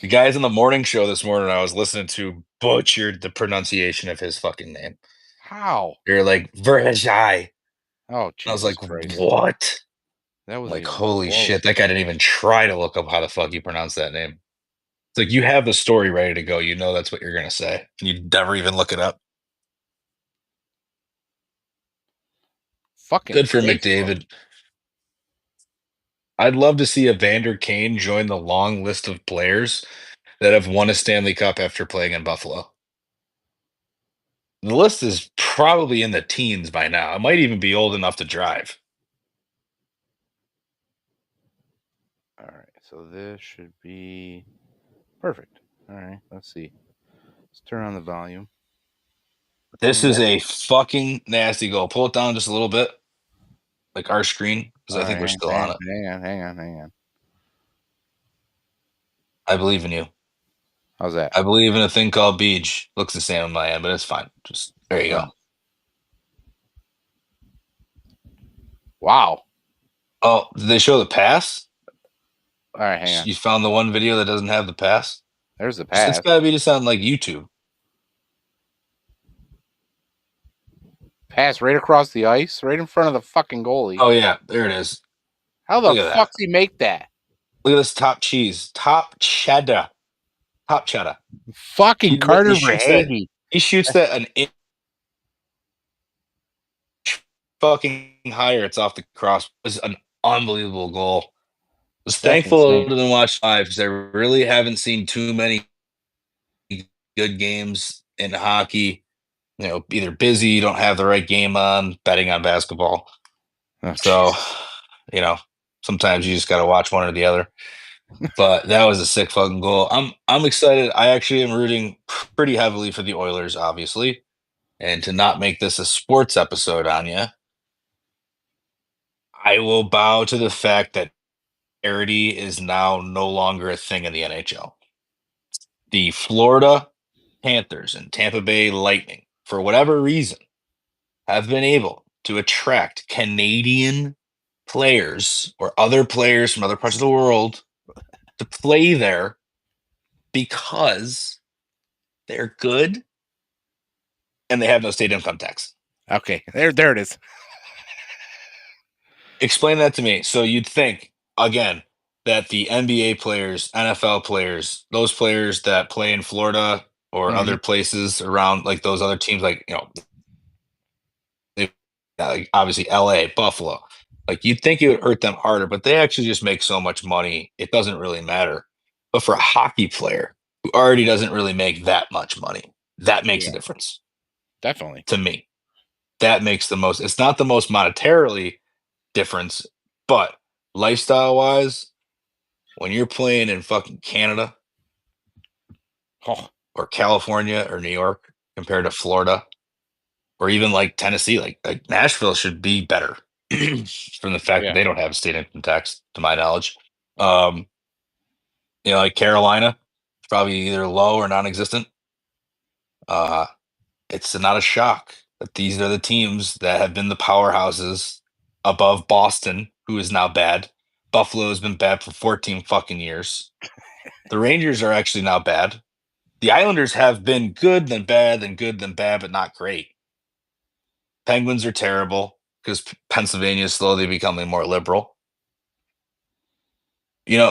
The guys on the morning show this morning I was listening to butchered the pronunciation of his fucking name. How? They're like Verhage. Oh, I was Jesus like, Christ. what? That was Like, even holy close. shit, that guy didn't even try to look up how the fuck you pronounce that name. It's like you have the story ready to go. You know that's what you're gonna say. And you never even look it up. Fucking Good for Facebook. McDavid. I'd love to see Evander Kane join the long list of players that have won a Stanley Cup after playing in Buffalo. The list is probably in the teens by now. It might even be old enough to drive. All right. So this should be perfect. All right. Let's see. Let's turn on the volume. This is a fucking nasty goal. Pull it down just a little bit, like our screen, because All I think right. we're still on it. Hang on. I believe in you. How's that? I believe in a thing called Beach. Looks the same on my end, but it's fine. Just there you go. Wow. Oh, did they show the pass? All right. Hang on. You found the one video that doesn't have the pass? There's the It's pass. got to be just on like YouTube. Pass right across the ice, right in front of the fucking goalie. Oh yeah, there it is. How the Look at fuck that. does he make that? Look at this top cheese, top cheddar. Fucking Carter shoots that. Verhaeghe. He shoots that an inch fucking higher. It's off the cross. It was an unbelievable goal. Was That's thankful insane. to watch live because I really haven't seen too many good games in hockey. Either busy, you don't have the right game on, betting on basketball. Oh, So, Jesus. you know, sometimes you just got to watch one or the other. But that was a sick fucking goal. I'm excited. I actually am rooting pretty heavily for the Oilers, obviously. And to not make this a sports episode on you, I will bow to the fact that parity is now no longer a thing in the NHL. The Florida Panthers and Tampa Bay Lightning, for whatever reason, have been able to attract Canadian players or other players from other parts of the world to play there because they're good and they have no state income tax. Okay, there it is. Explain that to me. So you'd think, again, that the NBA players, NFL players, those players that play in Florida or Mhm. other places around, like those other teams, like, like obviously LA, Buffalo, like you'd think it would hurt them harder, but they actually just make so much money, it doesn't really matter. But for a hockey player who already doesn't really make that much money, that makes a Yeah, difference definitely. to me. That makes the most, it's not the most monetarily difference, but lifestyle wise, when you're playing in fucking Canada Oh, or California or New York compared to Florida or even like Tennessee, like Nashville should be better from the fact that yeah. they don't have a state income tax, to my knowledge. Um, like Carolina, it's probably either low or non-existent. Uh, it's not a shock that these are the teams that have been the powerhouses above Boston, who is now bad. Buffalo has been bad for 14 fucking years. The Rangers are actually now bad. The Islanders have been good, then bad, then good, then bad, but not great. Penguins are terrible because Pennsylvania is slowly becoming more liberal. You know,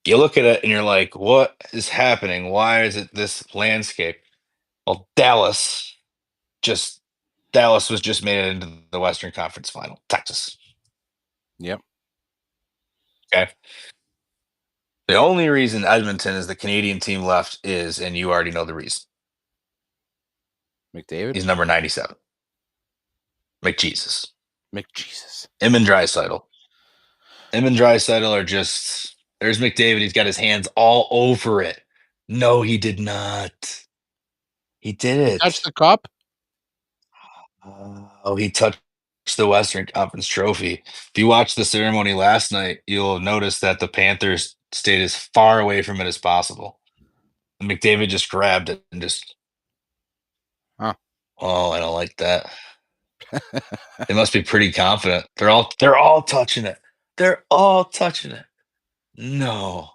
you look at it and you're like, what is happening? Why is it this landscape? Well, just Dallas was just made it into the Western Conference final. Texas. Yep. Okay. The only reason Edmonton is the Canadian team left is, and you already know the reason. McDavid. He's number 97. McJesus. McJesus. Him and Draisaitl. Him and Draisaitl are just. There's McDavid. He's got his hands all over it. No, he did not. He did He touched it. the cup. Oh, he touched the Western Conference trophy. If you watched the ceremony last night, you'll notice that the Panthers stayed as far away from it as possible. And McDavid just grabbed it and just, Huh. oh, I don't like that. They must be pretty confident. They're all touching it. They're all touching it. No.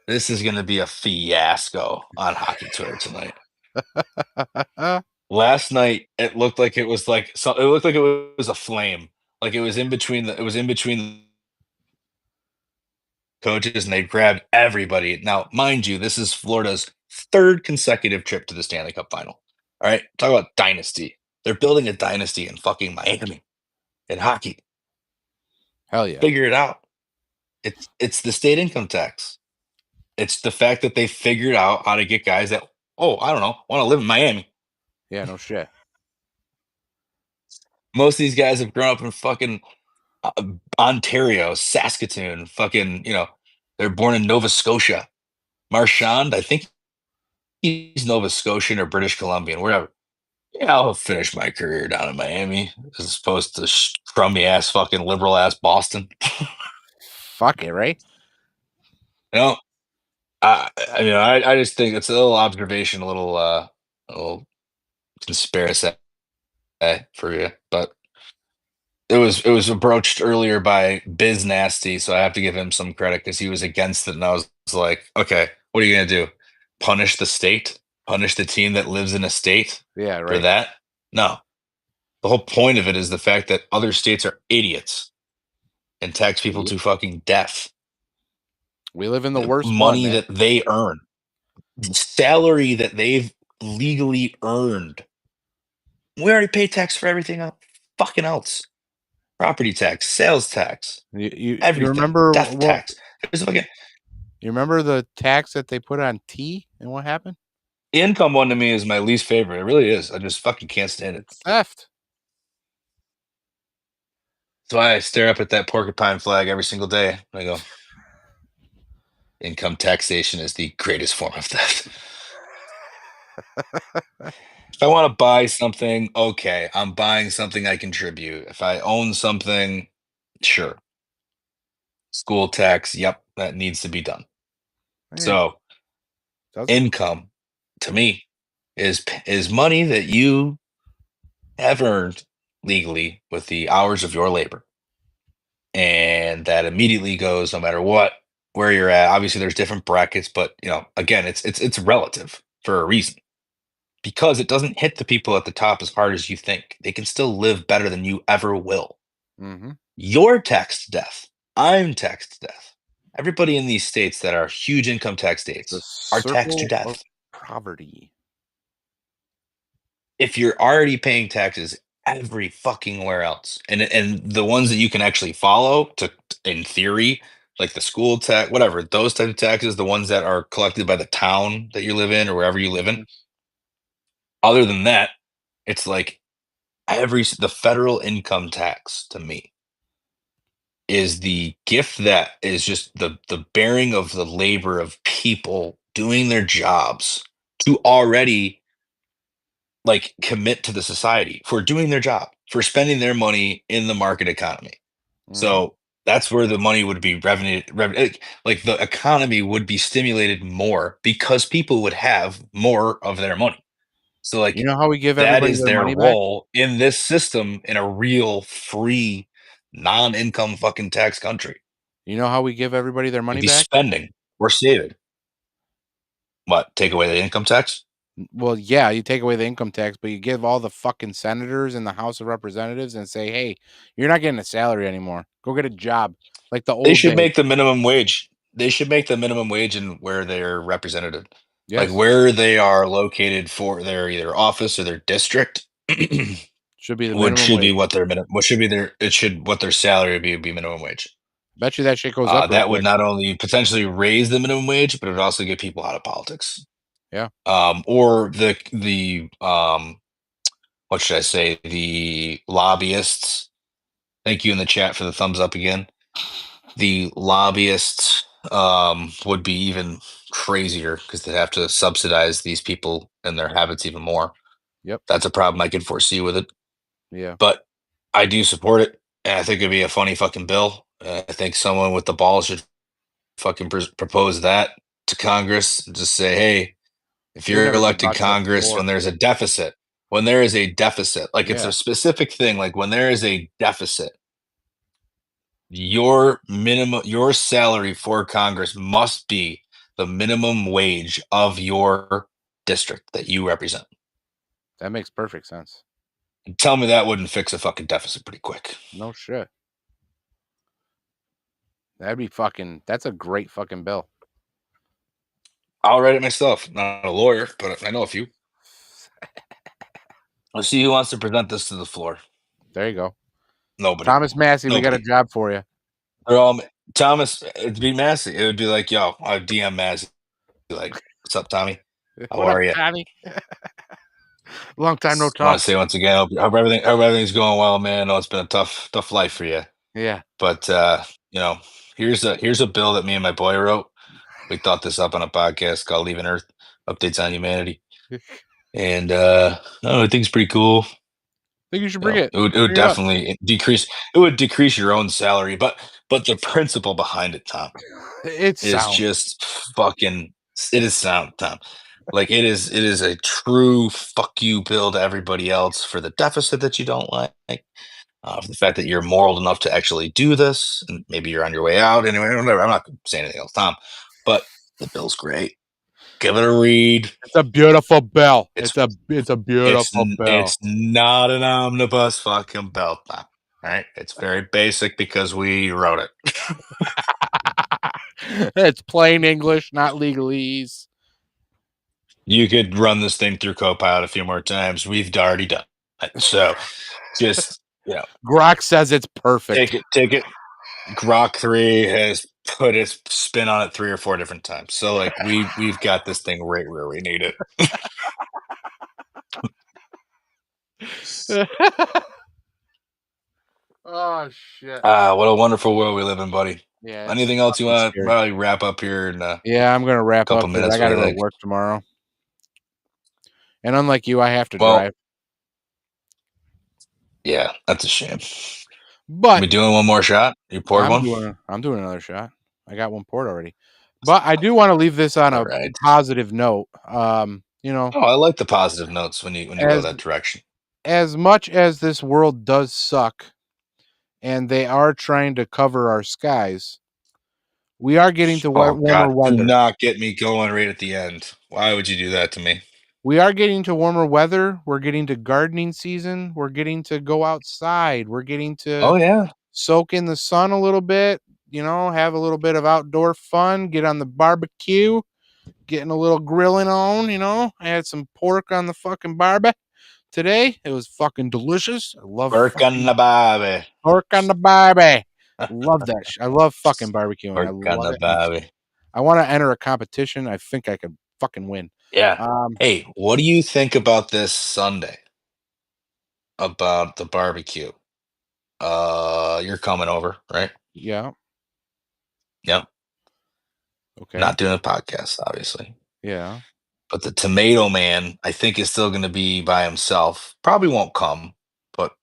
This is going to be a fiasco on Hockey Twitter tonight. Last night, it looked like it was like so. It looked like it was a flame. Like it was in between the. It was in between coaches, and they grabbed everybody. Now, mind you, this is Florida's third consecutive trip to the Stanley Cup Final. All right, talk about dynasty. They're building a dynasty in fucking Miami in hockey. Hell yeah. Figure it out. It's the state income tax. It's the fact that they figured out how to get guys that, oh, I don't know, want to live in Miami. Yeah, no shit. Most of these guys have grown up in fucking Ontario, Saskatoon, fucking, they're born in Nova Scotia. Marchand, I think he's Nova Scotian or British Columbian, wherever. Yeah, I'll finish my career down in Miami as opposed to crummy ass, fucking liberal ass Boston. Fuck it, right? you know, I just think it's a little observation, a little conspiracy for you, but it was approached earlier by Biz Nasty, so I have to give him some credit because he was against it, and I was like, okay, what are you gonna do? Punish the state? Punish the team that lives in a state Yeah, for right. that? No. The whole point of it is the fact that other states are idiots and tax people Yep. to fucking death. We live in the The worst one, money man. that they earn, the salary that they've legally earned. We already pay tax for everything fucking else. property tax, sales tax, You everything, remember death what? tax. There's a fucking You remember the tax that they put on tea and what happened? income one to me is my least favorite. It really is. I just fucking can't stand it. It's theft. That's why I stare up at that porcupine flag every single day. I go, income taxation is the greatest form of theft. If I want to buy something, okay, I'm buying something I contribute. If I own something, sure. School tax, yep, that needs to be done. Yeah, So, does it? income to me is money that you have earned legally with the hours of your labor. And that immediately goes no matter what where you're at. Obviously there's different brackets, but again, it's relative for a reason. Because it doesn't hit the people at the top as hard as you think. They can still live better than you ever will. Mm-hmm. You're taxed to death. I'm taxed to death. Everybody in these states that are huge income tax The states are taxed to circle of death. poverty. If you're already paying taxes every fucking where else, and the ones that you can actually follow to in theory, like the school tax, whatever, those type of taxes, the ones that are collected by the town that you live in or wherever you live in. Mhm. Other than that, it's like the federal income tax to me is the gift that is just the bearing of the labor of people doing their jobs to already like commit to the society for doing their job, for spending their money in the market economy. Mhm. So that's where the money would be revenue like the economy would be stimulated more because people would have more of their money. So You like know how we give that everybody is their their money back? role in this system in a real free non-income fucking tax country. You know how we give everybody their You'd money be back? spending or saving. What? Take away the income tax? Well, yeah, you take away the income tax, but you give all the fucking senators in the House of Representatives and say, "Hey, you're not getting a salary anymore. Go get a job." Like the They old should days. make the minimum wage. They should make the minimum wage in where they're represented. Like Yes, where they are located for their either office or their district should be the would minimum should be wage. what their minimum what should be their it should what their salary would be minimum wage. Bet you that shit goes up real That would quick. not only potentially raise the minimum wage, but it would also get people out of politics. Yeah. Or the what should I say? The lobbyists. Thank you in the chat for the thumbs up again. The lobbyists would be even crazier because they'd have to subsidize these people and their habits even more. Yep. That's a problem I could foresee with it. Yeah. But I do support it, and I think it'd be a funny fucking bill. I think someone with the balls should fucking propose that to Congress and just say, hey, if It would you're never get elected brought to the Congress floor. when there is a deficit, like it's Yeah. a specific thing, like when there is a deficit, your salary for Congress must be the minimum wage of your district that you represent. That makes perfect sense. And tell me that wouldn't fix a fucking deficit pretty quick. No shit. That'd be fucking that's a great fucking bill. I'll write it myself. Not a lawyer, but I know a few. Let's see who wants to present this to the floor. There you go. Nobody. Thomas Massey, we got a Nobody. job for you. They're all Thomas. It'd be Massey. It would be like, yo, I'd DM Massey. Like, what's up, Tommy? How What up, are you? Tommy? Long time no Want to talk. say once again, hope everything's going well, man. I know it's been a tough life for you, Yeah. but you know, here's a bill that me and my boy wrote. We thought this up on a podcast called "Leaving Earth: Updates on Humanity," and no, I think it's pretty cool. Think you should You bring know, it. it would Bring it up. definitely decrease. It would decrease your own salary, but the principle behind it, Tom, It's is sound. just fucking. It is sound, Tom. Like it is a true fuck you bill to everybody else for the deficit that you don't like. For the fact that you're moral enough to actually do this, and maybe you're on your way out anyway. Whatever. I'm not saying anything else, Tom. But the bill's great. Give it a read. It's a beautiful bill. It's It's a it's beautiful bill. it's not an omnibus fucking bill, Tom. All right, it's very basic because we wrote it. It's plain English, not legalese. You could run this thing through Copilot a few more times. We've already done it. So just Yeah. Grok says it's perfect. Take it. Grok 3 has put its spin on it 3 or 4 different times. So like we've got this thing right where we need it. Oh shit. What a wonderful world we live in, buddy. Yeah, it's Anything else you fucking want to scary. probably wrap up here in a Yeah, I'm gonna wrap couple up because I minutes? What do gotta you go to think? work tomorrow. And unlike you, I have to Well, drive. yeah, that's a shame. But We doing one more shot? You poured one? I'm doing another shot. I got one poured already. But I do want to leave this on All a right. positive note. Oh, I like the positive notes when you go as that direction. as much as this world does suck and they are trying to cover our skies, we are getting to Oh warmer God, do weather. not get me going right at the end. Why would you do that to me? We are getting to warmer weather. We're getting to gardening season. We're getting to go outside. We're getting to Oh yeah, soak in the sun a little bit, have a little bit of outdoor fun, get on the barbecue, getting a little grilling on, I had some pork on the fucking barbie today. It was fucking delicious. I love work on fucking the barbie. pork on the barbie. Love that. I love fucking barbecuing. I Work on love the it. And barbie. I want to enter a competition. I think I could fucking win. Yeah. Um, Hey, what do you think about this Sunday? About the barbecue? You're coming over, right? yeah. Yep. Okay. Not doing a podcast, obviously. Yeah. But the Tomato Man, I think, is still going to be by himself. Probably won't come, but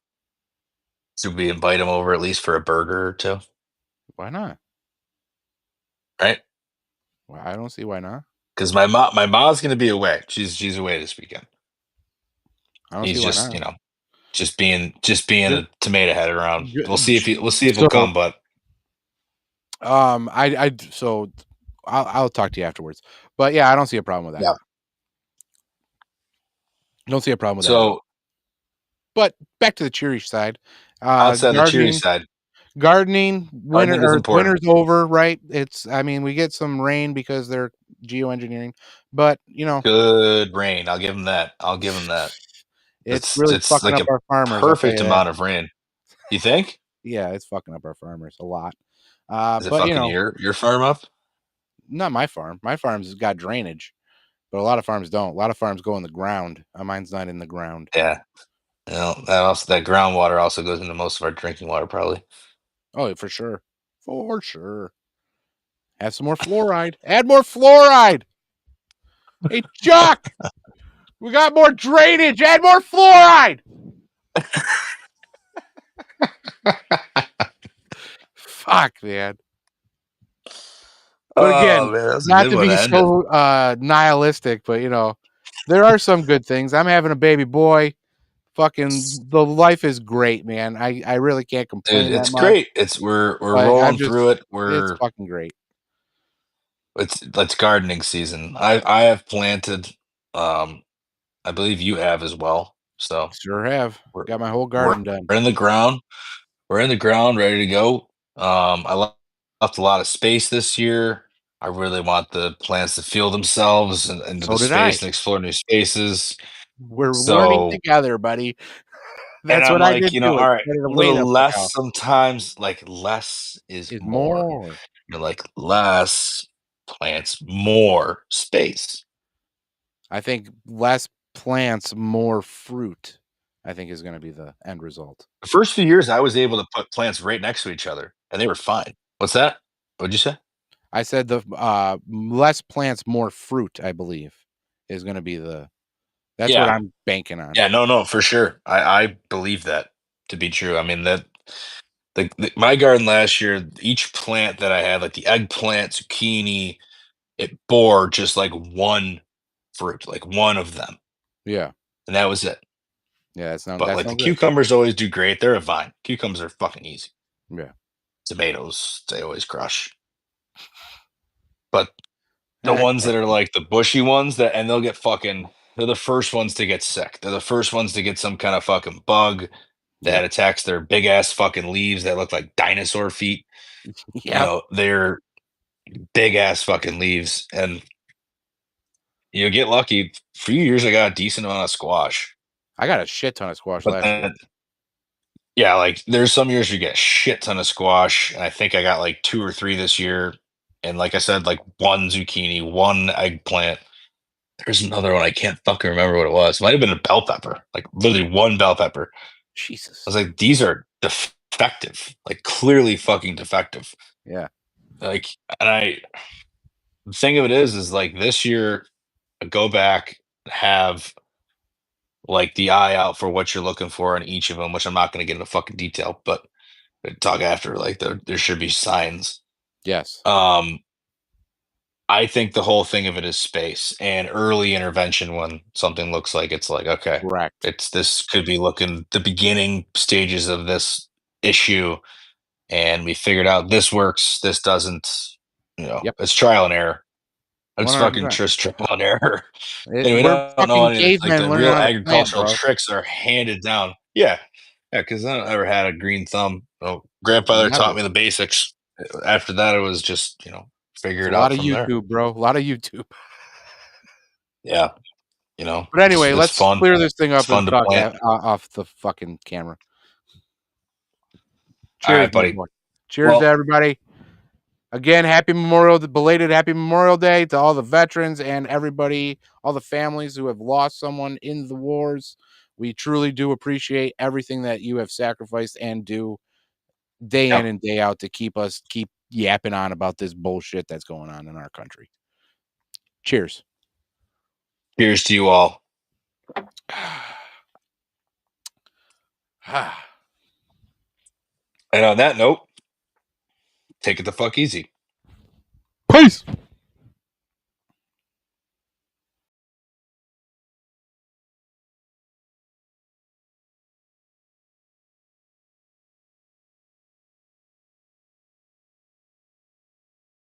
should we invite him over at least for a burger or two? Why not? Right? Well, I don't see why not. Because my mom's going to be away. She's away this weekend. I don't see He's why just not. just being Ju- a tomato head around. We'll see if he'll So, come, but so I'll talk to you afterwards. But yeah, I don't see a problem with that. yeah. Don't see a problem with that at all. So But back to the cheery side. outside the cheery Gardening, side, winter gardening is or important. winter's over, right? I mean, we get some rain because they're geoengineering, but Good rain. I'll give him that. I'll give him that. it's really It's fucking like up a our farmers. I'll tell perfect you that. amount of rain. You think? Yeah, it's fucking up our farmers a lot. Is it But fucking your farm up? not my farm. My farm's got drainage, but a lot of farms don't. A lot of farms go in the ground. Mine's not in the ground. Yeah. You know, that groundwater also goes into most of our drinking water, probably. Oh, for sure. For sure. Have some more fluoride. Add more fluoride. Hey, Chuck, we got more drainage. Add more fluoride. Fuck, man. But Oh again, man, that's a not good to one be to end it. so nihilistic, but there are some good things. I'm having a baby boy. Fucking the life is great, man. I really can't Dude, complain that it's much. great. We're But rolling through it. it's fucking great. It's gardening season. I have planted. Um, I believe you have as well. So Sure have. we're Got my whole we're garden done. in the ground. We're in the ground, ready to go. Left a lot of space this year. I really want the plants to feel themselves and into the So did I. space and explore new spaces. We're learning So, together, buddy. and That's I'm what I like, did too. I all right, started a to weigh little the fuck out. less sometimes, like less is Is more. more. You're like less plants, more space. I think less plants, more fruit, I think is gonna be the end result. The first few years, I was able to put plants right next to each other, and they were fine. What's that? What'd you say? I said the less plants, more fruit, I believe, is gonna be that's what Yeah, I'm banking on. yeah, no, for sure. I believe that to be true. I mean that my garden last year, each plant that I had, like the eggplant, zucchini, it bore just like one fruit, like one of them, Yeah. and that was it. Yeah, But that like the sounds good. cucumbers always do great. They're a vine. Cucumbers are fucking easy. Yeah. Tomatoes, they always crush. But the ones that are like the bushy ones and they'll get fucking, they're the first ones to get sick. They're the first ones to get some kind of fucking bug that Yep. attacks their big ass fucking leaves that look like dinosaur feet. Yep. They're big ass fucking leaves. And you get lucky. A few years I got a decent amount of squash. I got a shit ton of squash But last year. then Yeah, like there's some years you get a shit ton of squash, and I think I got like 2 or 3 this year. And like I said, like 1 zucchini, 1 eggplant. There's another one I can't fucking remember what it was. Might have been a bell pepper, like literally 1 bell pepper. I Jesus. was like, these are defective, like clearly fucking defective. Yeah. Like, and I the thing of it is like this year, go back, have like the eye out for what you're looking for in each of them, which I'm not going to get into fucking detail, but talk after. Like there should be signs. Yes. Um, I think the whole thing of it is space and early intervention when something looks like it's like okay, Correct. it's this could be looking the beginning stages of this issue, and we figured out this works, this doesn't. You know, Yep. it's trial and error. It's fucking 100%. just trial and error. And we We're don't know fucking any of the, like cavemen the learning real how to plant, agricultural bro. tricks are handed down. Yeah, yeah. Because I never had a green thumb. Grandfather taught Never. me the basics. After that, it was just It's figure a it lot out of from there. YouTube, bro. A lot of YouTube. Yeah, But anyway, it's let's fun. clear this thing It's up and fun to talk plant. off the fucking camera. All Cheers, right, my buddy. boy. Cheers to Well, everybody. Again, belated Happy Memorial Day to all the veterans and everybody, all the families who have lost someone in the wars. We truly do appreciate everything that you have sacrificed and do day in yeah. and day out to keep yapping on about this bullshit that's going on in our country. Cheers. Cheers to you all. And on that note, take it the fuck easy. Peace.